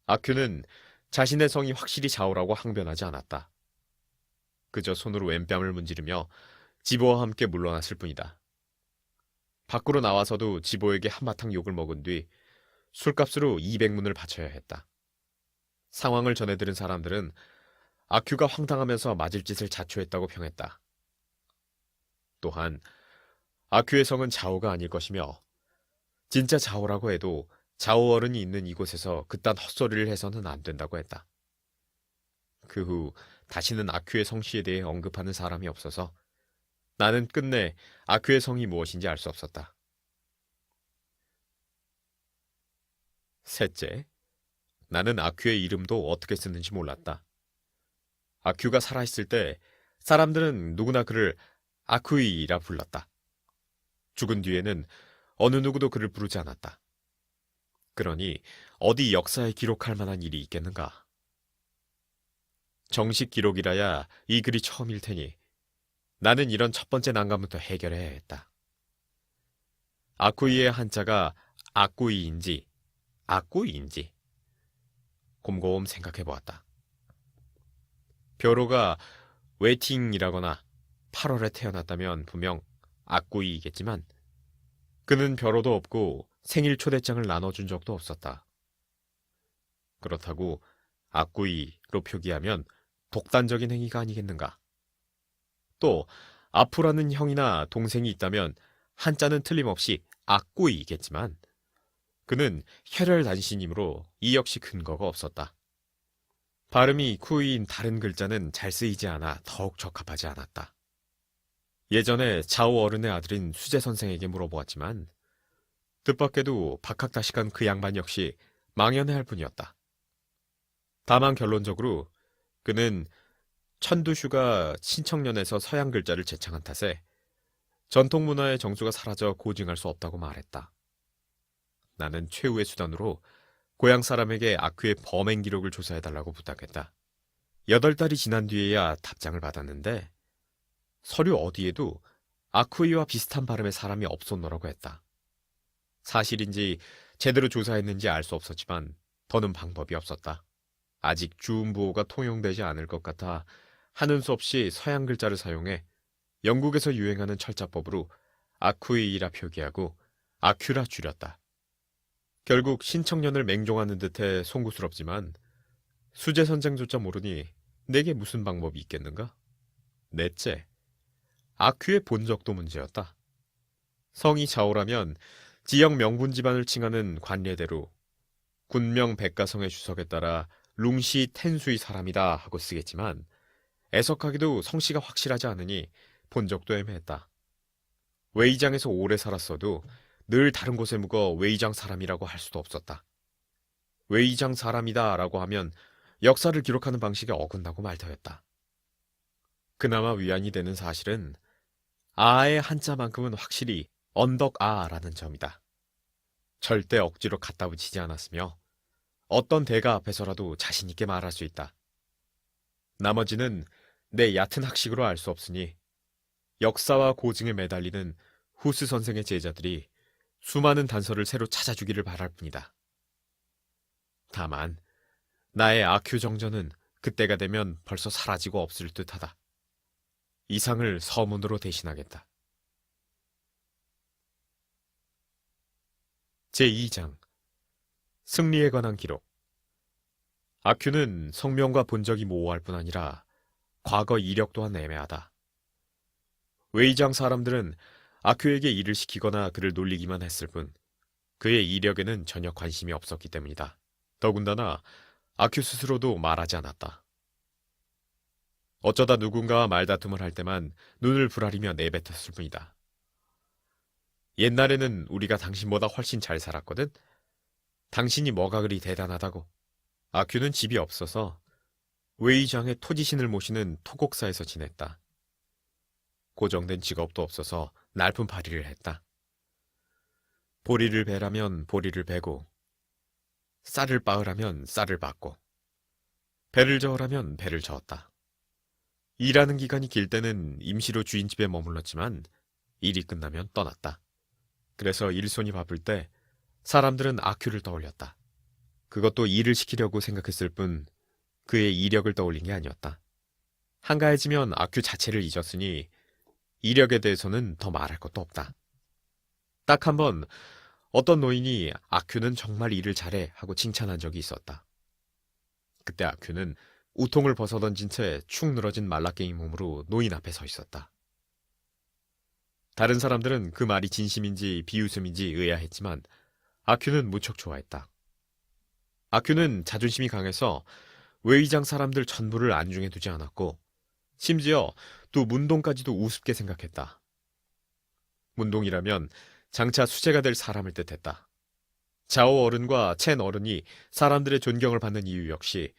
아큐는 자신의 성이 확실히 자오라고 항변하지 않았다. 그저 손으로 왼뺨을 문지르며 지보와 함께 물러났을 뿐이다. 밖으로 나와서도 지보에게 한바탕 욕을 먹은 뒤 술값으로 200문을 바쳐야 했다. 상황을 전해들은 사람들은 아큐가 황당하면서 맞을 짓을 자초했다고 평했다. 또한 아큐의 성은 자오가 아닐 것이며 진짜 자오라고 해도 자오 어른이 있는 이곳에서 그딴 헛소리를 해서는 안 된다고 했다. 그 후 다시는 아큐의 성씨에 대해 언급하는 사람이 없어서 나는 끝내 아큐의 성이 무엇인지 알 수 없었다. 셋째, 나는 아큐의 이름도 어떻게 쓰는지 몰랐다. 아큐가 살아있을 때 사람들은 누구나 그를 아쿠이라 불렀다. 죽은 뒤에는 어느 누구도 그를 부르지 않았다. 그러니 어디 역사에 기록할 만한 일이 있겠는가? 정식 기록이라야 이 글이 처음일 테니 나는 이런 첫 번째 난관부터 해결해야 했다. 아쿠이의 한자가 아꾸이인지 아꾸이인지 곰곰 생각해보았다. 벼로가 웨팅이라거나 8월에 태어났다면 분명 아꾸이이겠지만 그는 벼로도 없고 생일 초대장을 나눠준 적도 없었다. 그렇다고 아꾸이로 표기하면 독단적인 행위가 아니겠는가? 또 아프라는 형이나 동생이 있다면 한자는 틀림없이 아꾸이겠지만 그는 혈혈단신이므로 이 역시 근거가 없었다. 발음이 쿠이인 다른 글자는 잘 쓰이지 않아 더욱 적합하지 않았다. 예전에 자오 어른의 아들인 수재 선생에게 물어보았지만 뜻밖에도 박학다식한 그 양반 역시 망연해할 뿐이었다. 다만 결론적으로 그는 천두슈가 신청년에서 서양 글자를 제창한 탓에 전통 문화의 정수가 사라져 고증할 수 없다고 말했다. 나는 최후의 수단으로 고향 사람에게 아큐의 범행 기록을 조사해달라고 부탁했다. 8달이 지난 뒤에야 답장을 받았는데 서류 어디에도 아쿠이와 비슷한 발음의 사람이 없었노라고 했다. 사실인지 제대로 조사했는지 알 수 없었지만 더는 방법이 없었다. 아직 주음부호가 통용되지 않을 것 같아 하는 수 없이 서양 글자를 사용해 영국에서 유행하는 철자법으로 아쿠이라 표기하고 아큐라 줄였다. 결국 신청년을 맹종하는 듯해 송구스럽지만 수제 선생조차 모르니 내게 무슨 방법이 있겠는가? 넷째, 아큐의 본적도 문제였다. 성이 자오라면 지역 명분 집안을 칭하는 관례대로 군명 백가성의 주석에 따라 룽시 텐수의 사람이다 하고 쓰겠지만 애석하게도 성씨가 확실하지 않으니 본적도 애매했다. 웨이장에서 오래 살았어도 늘 다른 곳에 묵어 웨이장 사람이라고 할 수도 없었다. 웨이장 사람이다 라고 하면 역사를 기록하는 방식에 어긋나고 말터였다. 그나마 위안이 되는 사실은 아의 한자만큼은 확실히 언덕아라는 점이다. 절대 억지로 갖다 붙이지 않았으며 어떤 대가 앞에서라도 자신있게 말할 수 있다. 나머지는 내 얕은 학식으로 알 수 없으니 역사와 고증에 매달리는 후스 선생의 제자들이 수많은 단서를 새로 찾아주기를 바랄 뿐이다. 다만 나의 아큐 정전은 그때가 되면 벌써 사라지고 없을 듯하다. 이상을 서문으로 대신하겠다. 제2장 승리에 관한 기록. 아큐는 성명과 본적이 모호할 뿐 아니라 과거 이력 또한 애매하다. 웨이장 사람들은 아큐에게 일을 시키거나 그를 놀리기만 했을 뿐 그의 이력에는 전혀 관심이 없었기 때문이다. 더군다나 아큐 스스로도 말하지 않았다. 어쩌다 누군가와 말다툼을 할 때만 눈을 부라리며 내뱉었을 뿐이다. 옛날에는 우리가 당신보다 훨씬 잘 살았거든? 당신이 뭐가 그리 대단하다고. 아큐는 집이 없어서 웨이장의 토지신을 모시는 토곡사에서 지냈다. 고정된 직업도 없어서 날품팔이를 했다. 보리를 베라면 보리를 베고, 쌀을 빻으라면 쌀을 빻고, 배를 저으라면 배를 저었다. 일하는 기간이 길 때는 임시로 주인집에 머물렀지만 일이 끝나면 떠났다. 그래서 일손이 바쁠 때 사람들은 아큐를 떠올렸다. 그것도 일을 시키려고 생각했을 뿐 그의 이력을 떠올린 게 아니었다. 한가해지면 아큐 자체를 잊었으니 이력에 대해서는 더 말할 것도 없다. 딱 한 번 어떤 노인이 아큐는 정말 일을 잘해 하고 칭찬한 적이 있었다. 그때 아큐는 우통을 벗어던진 채 축 늘어진 말라깽이 몸으로 노인 앞에 서 있었다. 다른 사람들은 그 말이 진심인지 비웃음인지 의아했지만 아큐는 무척 좋아했다. 아큐는 자존심이 강해서 웨이장 사람들 전부를 안중에 두지 않았고 심지어 또 문동까지도 우습게 생각했다. 문동이라면 장차 수제가 될 사람을 뜻했다. 자오 어른과 첸 어른이 사람들의 존경을 받는 이유 역시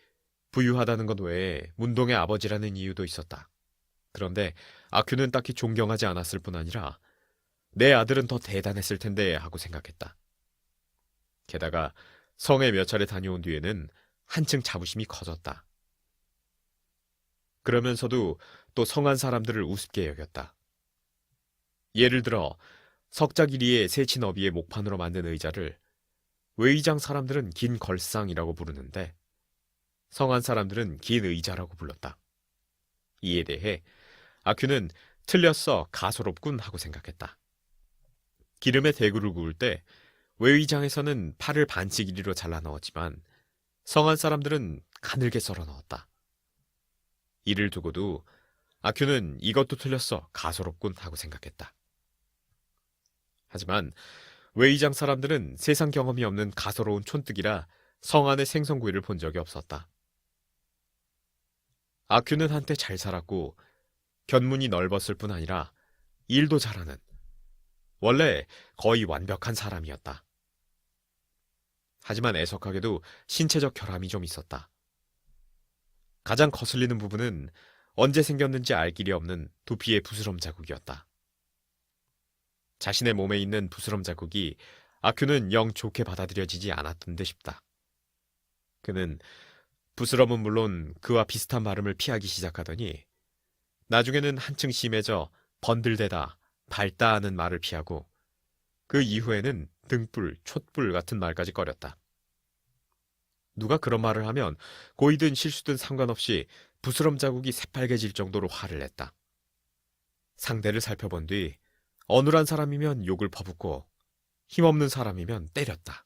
부유하다는 것 외에 문동의 아버지라는 이유도 있었다. 그런데 아큐는 딱히 존경하지 않았을 뿐 아니라 내 아들은 더 대단했을 텐데 하고 생각했다. 게다가 성에 몇 차례 다녀온 뒤에는 한층 자부심이 커졌다. 그러면서도 또 성한 사람들을 우습게 여겼다. 예를 들어 석자 길이의 세치 너비의 목판으로 만든 의자를 웨이장 사람들은 긴 걸상이라고 부르는데 성한 사람들은 긴 의자라고 불렀다. 이에 대해 아큐는 틀렸어 가소롭군 하고 생각했다. 기름에 대구를 구울 때 웨이장에서는 팔을 반치 길이로 잘라 넣었지만 성한 사람들은 가늘게 썰어 넣었다. 이를 두고도 아큐는 이것도 틀렸어 가소롭군 하고 생각했다. 하지만 웨이장 사람들은 세상 경험이 없는 가소로운 촌뜨기라 성 안의 생선구이를 본 적이 없었다. 아큐는 한때 잘 살았고 견문이 넓었을 뿐 아니라 일도 잘하는 원래 거의 완벽한 사람이었다. 하지만 애석하게도 신체적 결함이 좀 있었다. 가장 거슬리는 부분은 언제 생겼는지 알 길이 없는 두피의 부스럼 자국이었다. 자신의 몸에 있는 부스럼 자국이 아큐는 영 좋게 받아들여지지 않았던 듯 싶다. 그는 부스럼은 물론 그와 비슷한 발음을 피하기 시작하더니 나중에는 한층 심해져 번들대다, 밝다 하는 말을 피하고 그 이후에는 등불, 촛불 같은 말까지 꺼렸다. 누가 그런 말을 하면 고의든 실수든 상관없이 부스럼 자국이 새빨개질 정도로 화를 냈다. 상대를 살펴본 뒤 어눌한 사람이면 욕을 퍼붓고 힘없는 사람이면 때렸다.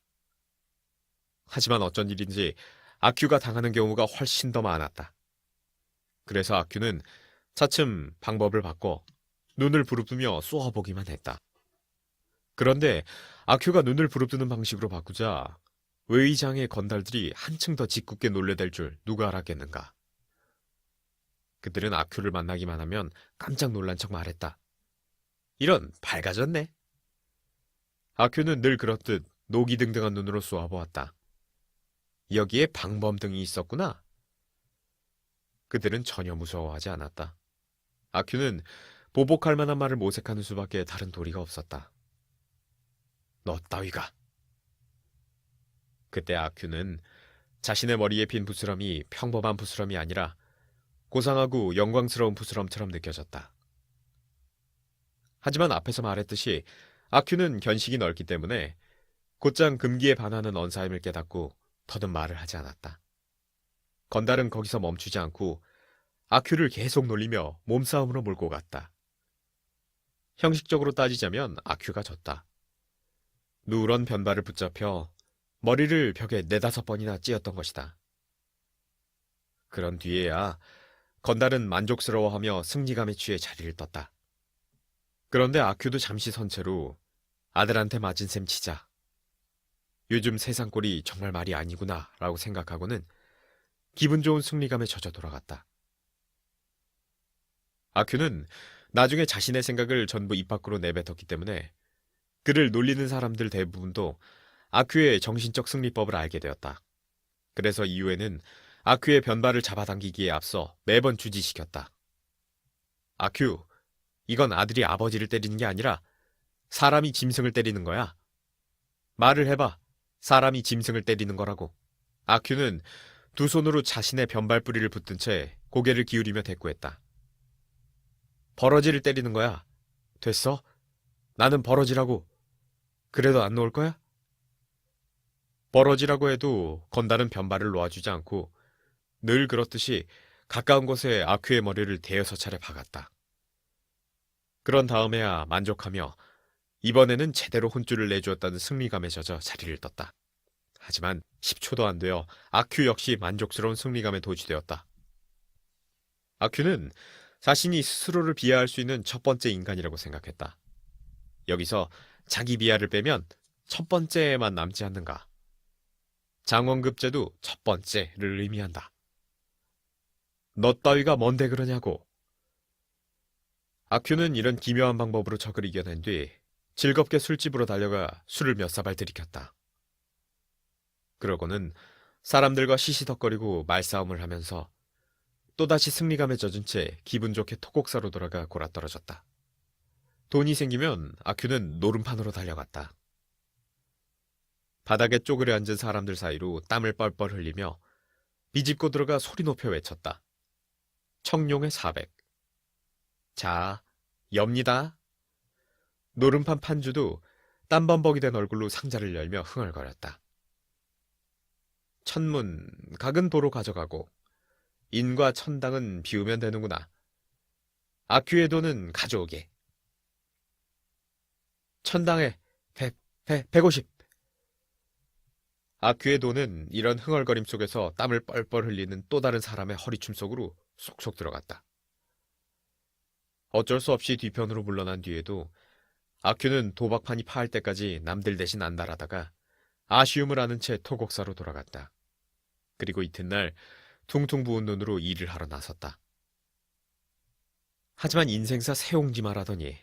하지만 어쩐 일인지 아큐가 당하는 경우가 훨씬 더 많았다. 그래서 아큐는 차츰 방법을 바꿔 눈을 부릅뜨며 쏘아보기만 했다. 그런데 아큐가 눈을 부릅뜨는 방식으로 바꾸자 외의장의 건달들이 한층 더 짓궂게 놀래댈 줄 누가 알았겠는가. 그들은 아큐를 만나기만 하면 깜짝 놀란 척 말했다. 이런, 밝아졌네. 아큐는 늘 그렇듯 노기등등한 눈으로 쏘아보았다. 여기에 방범등이 있었구나. 그들은 전혀 무서워하지 않았다. 아큐는 보복할 만한 말을 모색하는 수밖에 다른 도리가 없었다. 너 따위가. 그때 아큐는 자신의 머리에 핀 부스럼이 평범한 부스럼이 아니라 고상하고 영광스러운 부스럼처럼 느껴졌다. 하지만 앞에서 말했듯이 아큐는 견식이 넓기 때문에 곧장 금기에 반하는 언사임을 깨닫고 더는 말을 하지 않았다. 건달은 거기서 멈추지 않고 아큐를 계속 놀리며 몸싸움으로 몰고 갔다. 형식적으로 따지자면 아큐가 졌다. 누런 변발을 붙잡혀 머리를 벽에 4~5번이나 찧었던 것이다. 그런 뒤에야 건달은 만족스러워하며 승리감에 취해 자리를 떴다. 그런데 아큐도 잠시 선 채로 아들한테 맞은 셈 치자. 요즘 세상 꼴이 정말 말이 아니구나 라고 생각하고는 기분 좋은 승리감에 젖어 돌아갔다. 아큐는 나중에 자신의 생각을 전부 입 밖으로 내뱉었기 때문에 그를 놀리는 사람들 대부분도 아큐의 정신적 승리법을 알게 되었다. 그래서 이후에는 아큐의 변발을 잡아당기기에 앞서 매번 주지시켰다. 아큐, 이건 아들이 아버지를 때리는 게 아니라 사람이 짐승을 때리는 거야. 말을 해봐. 사람이 짐승을 때리는 거라고. 아큐는 두 손으로 자신의 변발뿌리를 붙든 채 고개를 기울이며 대꾸했다. 버러지를 때리는 거야. 됐어? 나는 버러지라고. 그래도 안 놓을 거야? 버러지라고 해도 건달은 변발을 놓아주지 않고 늘 그렇듯이 가까운 곳에 아큐의 머리를 대여섯 차례 박았다. 그런 다음에야 만족하며 이번에는 제대로 혼쭐을 내주었다는 승리감에 젖어 자리를 떴다. 하지만 10초도 안 되어 아큐 역시 만족스러운 승리감에 도취되었다. 아큐는 자신이 스스로를 비하할 수 있는 첫 번째 인간이라고 생각했다. 여기서 자기 비하를 빼면 첫 번째에만 남지 않는가. 장원급제도 첫 번째를 의미한다. 너 따위가 뭔데 그러냐고. 아큐는 이런 기묘한 방법으로 적을 이겨낸 뒤 즐겁게 술집으로 달려가 술을 몇 사발 들이켰다. 그러고는 사람들과 시시덕거리고 말싸움을 하면서 또다시 승리감에 젖은 채 기분 좋게 토곡사로 돌아가 골아떨어졌다. 돈이 생기면 아큐는 노름판으로 달려갔다. 바닥에 쪼그려 앉은 사람들 사이로 땀을 뻘뻘 흘리며 비집고 들어가 소리 높여 외쳤다. 청룡의 400. 자, 엽니다. 노름판 판주도 땀범벅이 된 얼굴로 상자를 열며 흥얼거렸다. 천문, 각은 도로 가져가고 인과 천당은 비우면 되는구나. 아큐의 돈은 가져오게. 천당에 150. 아큐의 돈은 이런 흥얼거림 속에서 땀을 뻘뻘 흘리는 또 다른 사람의 허리춤 속으로 쏙쏙 들어갔다. 어쩔 수 없이 뒤편으로 물러난 뒤에도 아큐는 도박판이 파할 때까지 남들 대신 안달하다가 아쉬움을 아는 채 토곡사로 돌아갔다. 그리고 이튿날 퉁퉁 부은 눈으로 일을 하러 나섰다. 하지만 인생사 새옹지마라더니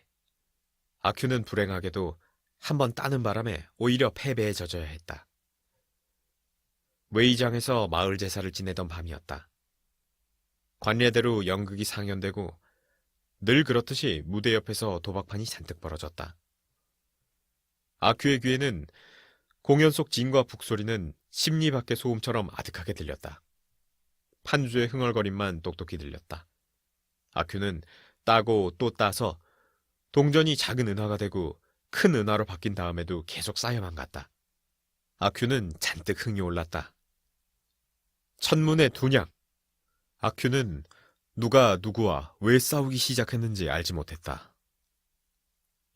아큐는 불행하게도 한번 따는 바람에 오히려 패배에 젖어야 했다. 웨이장에서 마을 제사를 지내던 밤이었다. 관례대로 연극이 상연되고 늘 그렇듯이 무대 옆에서 도박판이 잔뜩 벌어졌다. 아큐의 귀에는 공연 속 진과 북소리는 심리 밖의 소음처럼 아득하게 들렸다. 판주의 흥얼거림만 똑똑히 들렸다. 아큐는 따고 또 따서 동전이 작은 은하가 되고 큰 은하로 바뀐 다음에도 계속 쌓여만 갔다. 아큐는 잔뜩 흥이 올랐다. 천문의 두냥. 아큐는 누가 누구와 왜 싸우기 시작했는지 알지 못했다.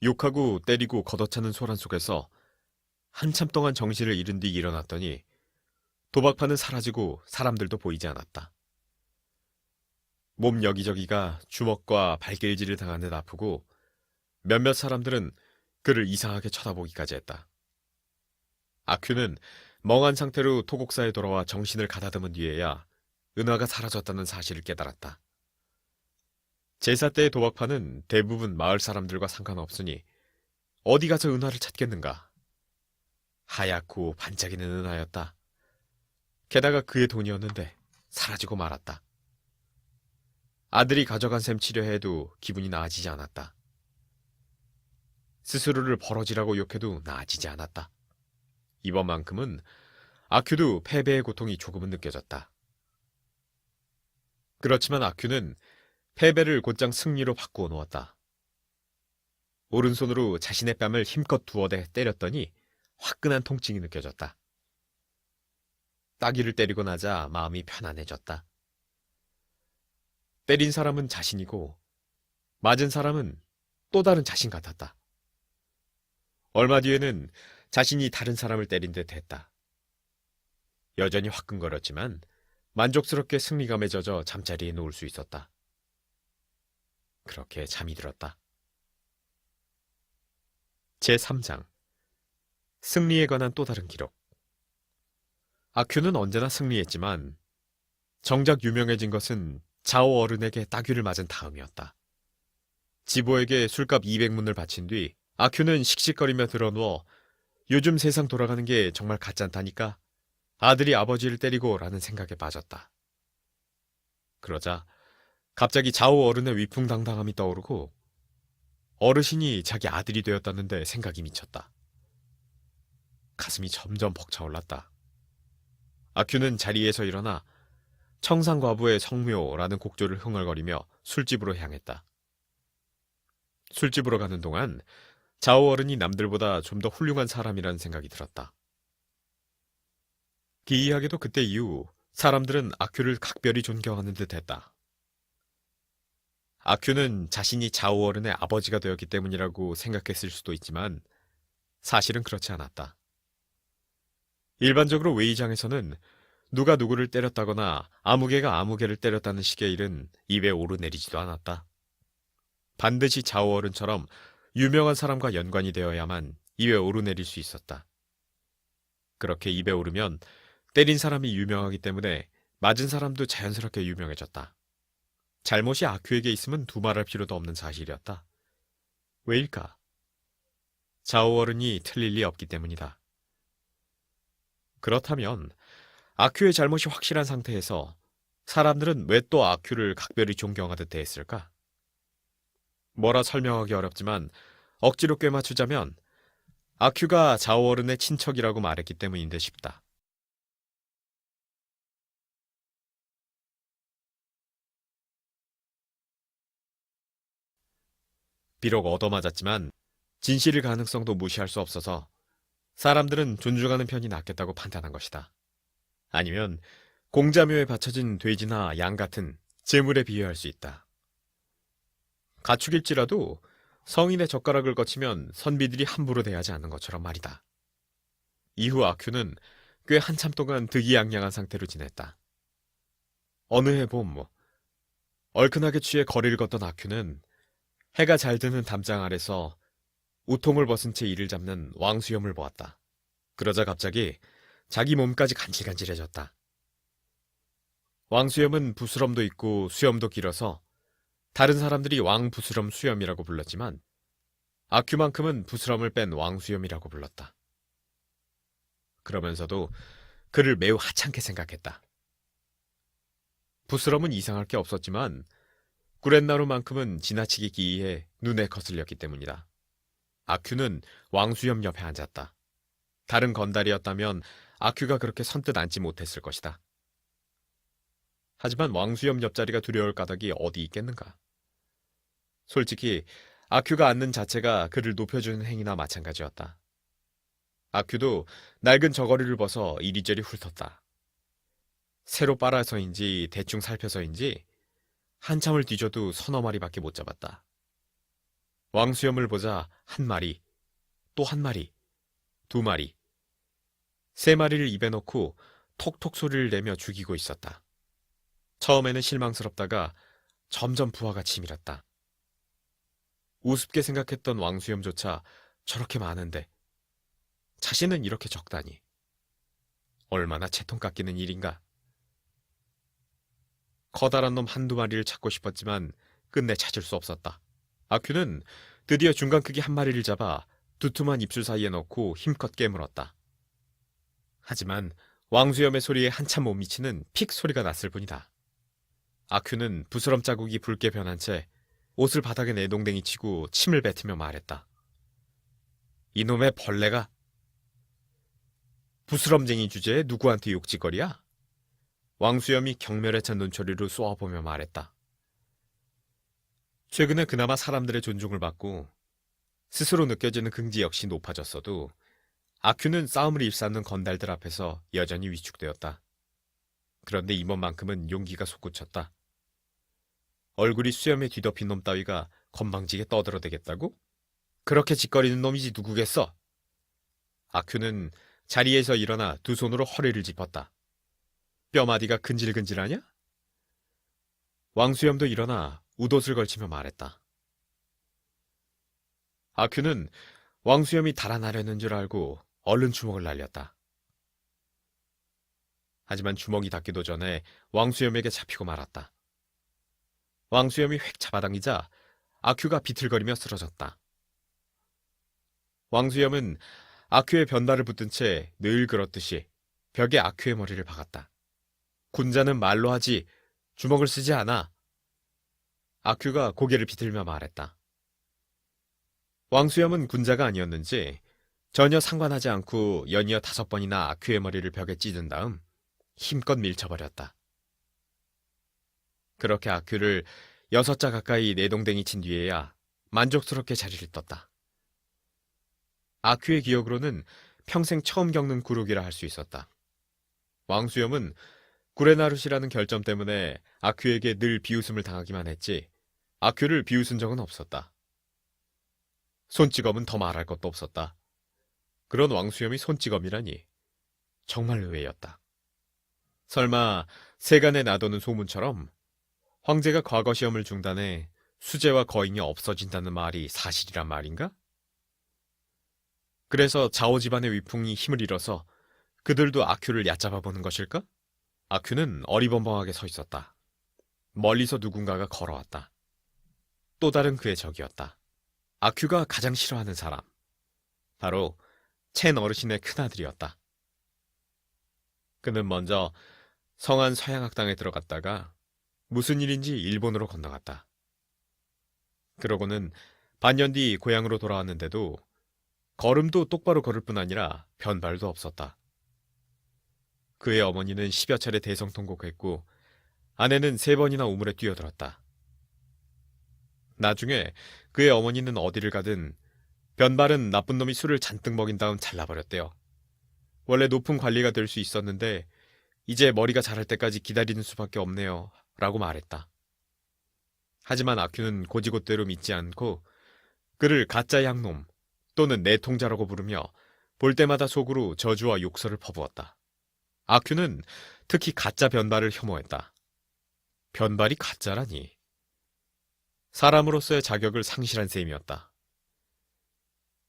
욕하고 때리고 걷어차는 소란 속에서 한참 동안 정신을 잃은 뒤 일어났더니 도박판은 사라지고 사람들도 보이지 않았다. 몸 여기저기가 주먹과 발길질을 당한 듯 아프고 몇몇 사람들은 그를 이상하게 쳐다보기까지 했다. 아큐는 멍한 상태로 토곡사에 돌아와 정신을 가다듬은 뒤에야 은하가 사라졌다는 사실을 깨달았다. 제사 때의 도박판은 대부분 마을 사람들과 상관없으니 어디 가서 은하를 찾겠는가. 하얗고 반짝이는 은하였다. 게다가 그의 돈이었는데 사라지고 말았다. 아들이 가져간 셈 치려해도 기분이 나아지지 않았다. 스스로를 버러지라고 욕해도 나아지지 않았다. 이번만큼은 아큐도 패배의 고통이 조금은 느껴졌다. 그렇지만 아큐는 패배를 곧장 승리로 바꾸어 놓았다. 오른손으로 자신의 뺨을 힘껏 두어대 때렸더니 화끈한 통증이 느껴졌다. 따귀를 때리고 나자 마음이 편안해졌다. 때린 사람은 자신이고 맞은 사람은 또 다른 자신 같았다. 얼마 뒤에는 자신이 다른 사람을 때린 듯 했다. 여전히 화끈거렸지만 만족스럽게 승리감에 젖어 잠자리에 누울 수 있었다. 그렇게 잠이 들었다. 제3장 승리에 관한 또 다른 기록. 아큐는 언제나 승리했지만 정작 유명해진 것은 자오 어른에게 따귀를 맞은 다음이었다. 지보에게 술값 200문을 바친 뒤 아큐는 씩씩거리며 드러누워 요즘 세상 돌아가는 게 정말 가짠다니까 아들이 아버지를 때리고 라는 생각에 빠졌다. 그러자 갑자기 자오 어른의 위풍당당함이 떠오르고 어르신이 자기 아들이 되었다는데 생각이 미쳤다. 가슴이 점점 벅차올랐다. 아큐는 자리에서 일어나 청상과부의 성묘라는 곡조를 흥얼거리며 술집으로 향했다. 술집으로 가는 동안 자오 어른이 남들보다 좀 더 훌륭한 사람이라는 생각이 들었다. 기이하게도 그때 이후 사람들은 아큐를 각별히 존경하는 듯 했다. 아큐는 자신이 자오 어른의 아버지가 되었기 때문이라고 생각했을 수도 있지만 사실은 그렇지 않았다. 일반적으로 웨이장에서는 누가 누구를 때렸다거나 아무개가 아무개를 때렸다는 식의 일은 입에 오르내리지도 않았다. 반드시 자오 어른처럼 유명한 사람과 연관이 되어야만 입에 오르내릴 수 있었다. 그렇게 입에 오르면 때린 사람이 유명하기 때문에 맞은 사람도 자연스럽게 유명해졌다. 잘못이 아큐에게 있으면 두말할 필요도 없는 사실이었다. 왜일까? 자오 어른이 틀릴 리 없기 때문이다. 그렇다면 아큐의 잘못이 확실한 상태에서 사람들은 왜 또 아큐를 각별히 존경하듯 대했을까? 뭐라 설명하기 어렵지만 억지로 꿰맞추자면 아큐가 자오 어른의 친척이라고 말했기 때문인데 싶다. 비록 얻어맞았지만 진실일 가능성도 무시할 수 없어서 사람들은 존중하는 편이 낫겠다고 판단한 것이다. 아니면 공자묘에 바쳐진 돼지나 양 같은 재물에 비유할 수 있다. 가축일지라도 성인의 젓가락을 거치면 선비들이 함부로 대하지 않는 것처럼 말이다. 이후 아큐는 꽤 한참 동안 득이양양한 상태로 지냈다. 어느 해 봄, 얼큰하게 취해 거리를 걷던 아큐는 해가 잘 드는 담장 아래서 우통을 벗은 채 이를 잡는 왕수염을 보았다. 그러자 갑자기 자기 몸까지 간질간질해졌다. 왕수염은 부스럼도 있고 수염도 길어서 다른 사람들이 왕부스럼 수염이라고 불렀지만 아큐만큼은 부스럼을 뺀 왕수염이라고 불렀다. 그러면서도 그를 매우 하찮게 생각했다. 부스럼은 이상할 게 없었지만 구렛나루만큼은 지나치게 기이해 눈에 거슬렸기 때문이다. 아큐는 왕수염 옆에 앉았다. 다른 건달이었다면 아큐가 그렇게 선뜻 앉지 못했을 것이다. 하지만 왕수염 옆자리가 두려울 까닭이 어디 있겠는가? 솔직히 아큐가 앉는 자체가 그를 높여주는 행위나 마찬가지였다. 아큐도 낡은 저고리를 벗어 이리저리 훑었다. 새로 빨아서인지 대충 살펴서인지 한참을 뒤져도 서너 마리밖에 못 잡았다. 왕수염을 보자 한 마리, 또 한 마리, 두 마리, 세 마리를 입에 넣고 톡톡 소리를 내며 죽이고 있었다. 처음에는 실망스럽다가 점점 부하가 치밀었다. 우습게 생각했던 왕수염조차 저렇게 많은데 자신은 이렇게 적다니. 얼마나 채통 깎이는 일인가. 커다란 놈 한두 마리를 찾고 싶었지만 끝내 찾을 수 없었다. 아큐는 드디어 중간 크기 한 마리를 잡아 두툼한 입술 사이에 넣고 힘껏 깨물었다. 하지만 왕수염의 소리에 한참 못 미치는 픽 소리가 났을 뿐이다. 아큐는 부스럼 자국이 붉게 변한 채 옷을 바닥에 내동댕이 치고 침을 뱉으며 말했다. 이놈의 벌레가 부스럼쟁이 주제에 누구한테 욕짓거리야? 왕수염이 경멸에 찬 눈초리로 쏘아보며 말했다. 최근에 그나마 사람들의 존중을 받고 스스로 느껴지는 긍지 역시 높아졌어도 아큐는 싸움을 일삼는 건달들 앞에서 여전히 위축되었다. 그런데 이번만큼은 용기가 솟구쳤다. 얼굴이 수염에 뒤덮인 놈 따위가 건방지게 떠들어대겠다고? 그렇게 짓거리는 놈이지 누구겠어? 아큐는 자리에서 일어나 두 손으로 허리를 짚었다. 뼈마디가 근질근질하냐? 왕수염도 일어나 웃옷을 걸치며 말했다. 아큐는 왕수염이 달아나려는 줄 알고 얼른 주먹을 날렸다. 하지만 주먹이 닿기도 전에 왕수염에게 잡히고 말았다. 왕수염이 획 잡아당기자 아큐가 비틀거리며 쓰러졌다. 왕수염은 아큐의 변발을 붙든 채 늘 그렇듯이 벽에 아큐의 머리를 박았다. 군자는 말로 하지 주먹을 쓰지 않아. 아큐가 고개를 비틀며 말했다. 왕수염은 군자가 아니었는지 전혀 상관하지 않고 연이어 5번이나 아큐의 머리를 벽에 찢은 다음 힘껏 밀쳐버렸다. 그렇게 아큐를 6자 가까이 내동댕이 친 뒤에야 만족스럽게 자리를 떴다. 아큐의 기억으로는 평생 처음 겪는 굴욕이라 할 수 있었다. 왕수염은 구레나룻이라는 결점 때문에 아큐에게 늘 비웃음을 당하기만 했지 아큐를 비웃은 적은 없었다. 손찌검은 더 말할 것도 없었다. 그런 왕수염이 손찌검이라니 정말 의외였다. 설마 세간에 나도는 소문처럼 황제가 과거 시험을 중단해 수재와 거인이 없어진다는 말이 사실이란 말인가? 그래서 자오 집안의 위풍이 힘을 잃어서 그들도 아큐를 얕잡아 보는 것일까? 아큐는 어리벙벙하게 서 있었다. 멀리서 누군가가 걸어왔다. 또 다른 그의 적이었다. 아큐가 가장 싫어하는 사람. 바로 첸 어르신의 큰아들이었다. 그는 먼저 성안 서양학당에 들어갔다가 무슨 일인지 일본으로 건너갔다. 그러고는 반년 뒤 고향으로 돌아왔는데도 걸음도 똑바로 걸을 뿐 아니라 변발도 없었다. 그의 어머니는 10여 차례 대성통곡했고 아내는 3번이나 우물에 뛰어들었다. 나중에 그의 어머니는 어디를 가든 변발은 나쁜 놈이 술을 잔뜩 먹인 다음 잘라버렸대요. 원래 높은 관리가 될 수 있었는데 이제 머리가 자랄 때까지 기다리는 수밖에 없네요. 라고 말했다. 하지만 아큐는 고지곳대로 믿지 않고 그를 가짜 양놈 또는 내통자라고 부르며 볼 때마다 속으로 저주와 욕설을 퍼부었다. 아큐는 특히 가짜 변발을 혐오했다. 변발이 가짜라니. 사람으로서의 자격을 상실한 셈이었다.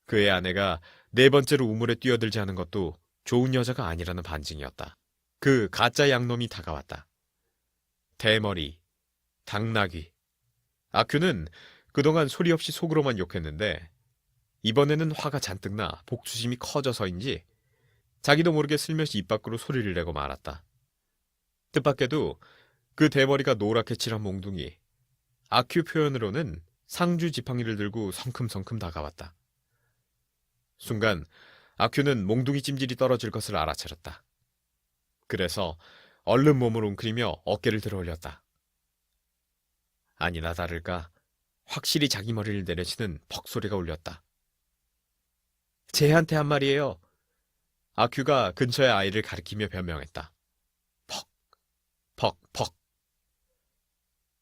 그의 아내가 4번째로 우물에 뛰어들지 않은 것도 좋은 여자가 아니라는 반증이었다. 그 가짜 양놈이 다가왔다. 대머리, 당나귀. 아큐는 그동안 소리 없이 속으로만 욕했는데 이번에는 화가 잔뜩 나 복수심이 커져서인지 자기도 모르게 슬며시 입 밖으로 소리를 내고 말았다. 뜻밖에도 그 대머리가 노랗게 칠한 몽둥이, 아큐 표현으로는 상주 지팡이를 들고 성큼성큼 다가왔다. 순간 아큐는 몽둥이 찜질이 떨어질 것을 알아차렸다. 그래서 얼른 몸을 웅크리며 어깨를 들어 올렸다. 아니나 다를까 확실히 자기 머리를 내려치는 퍽 소리가 울렸다. 쟤한테 한 말이에요. 아큐가 근처의 아이를 가리키며 변명했다. 퍽, 퍽, 퍽.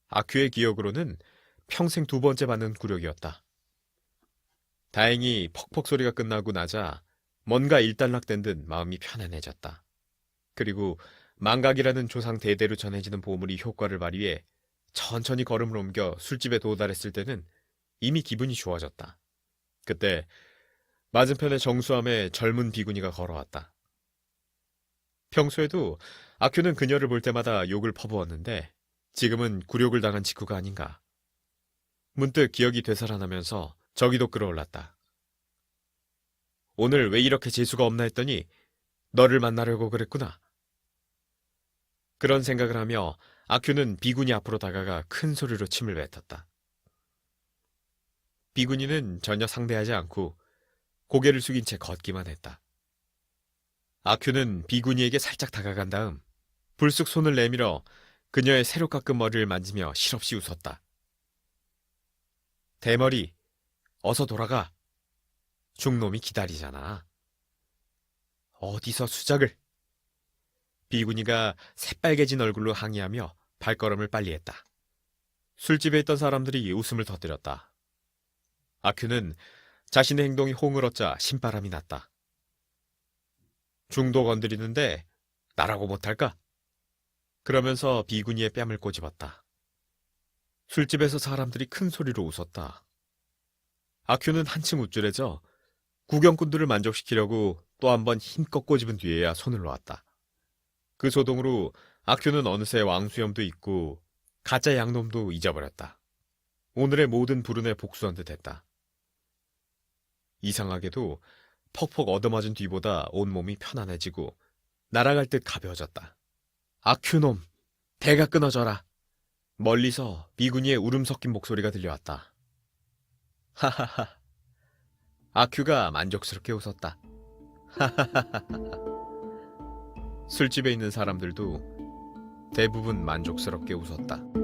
아큐의 기억으로는 평생 두 번째 받는 굴욕이었다. 다행히 퍽퍽 소리가 끝나고 나자 뭔가 일단락된 듯 마음이 편안해졌다. 그리고 망각이라는 조상 대대로 전해지는 보물이 효과를 발휘해 천천히 걸음을 옮겨 술집에 도달했을 때는 이미 기분이 좋아졌다. 그때 맞은편의 정수함에 젊은 비구니가 걸어왔다. 평소에도 아큐는 그녀를 볼 때마다 욕을 퍼부었는데 지금은 굴욕을 당한 직후가 아닌가. 문득 기억이 되살아나면서 저기도 끌어올랐다. 오늘 왜 이렇게 재수가 없나 했더니 너를 만나려고 그랬구나. 그런 생각을 하며 아큐는 비구니 앞으로 다가가 큰 소리로 침을 뱉었다. 비구니는 전혀 상대하지 않고 고개를 숙인 채 걷기만 했다. 아큐는 비구니에게 살짝 다가간 다음 불쑥 손을 내밀어 그녀의 새로 깎은 머리를 만지며 실없이 웃었다. 대머리, 어서 돌아가. 중놈이 기다리잖아. 어디서 수작을. 비구니가 새빨개진 얼굴로 항의하며 발걸음을 빨리 했다. 술집에 있던 사람들이 웃음을 터뜨렸다. 아큐는 자신의 행동이 홍을 얻자 신바람이 났다. 중도 건드리는데 나라고 못할까? 그러면서 비구니의 뺨을 꼬집었다. 술집에서 사람들이 큰 소리로 웃었다. 아큐는 한층 우쭐해져 구경꾼들을 만족시키려고 또 한 번 힘껏 꼬집은 뒤에야 손을 놓았다. 그 소동으로 아큐는 어느새 왕수염도 있고 가짜 양놈도 잊어버렸다. 오늘의 모든 불운에 복수한 듯 했다. 이상하게도 퍽퍽 얻어맞은 뒤보다 온몸이 편안해지고 날아갈 듯 가벼워졌다. 아큐놈, 배가 끊어져라. 멀리서 비구니의 울음 섞인 목소리가 들려왔다. 하하하. 아큐가 만족스럽게 웃었다. 술집에 있는 사람들도 대부분 만족스럽게 웃었다.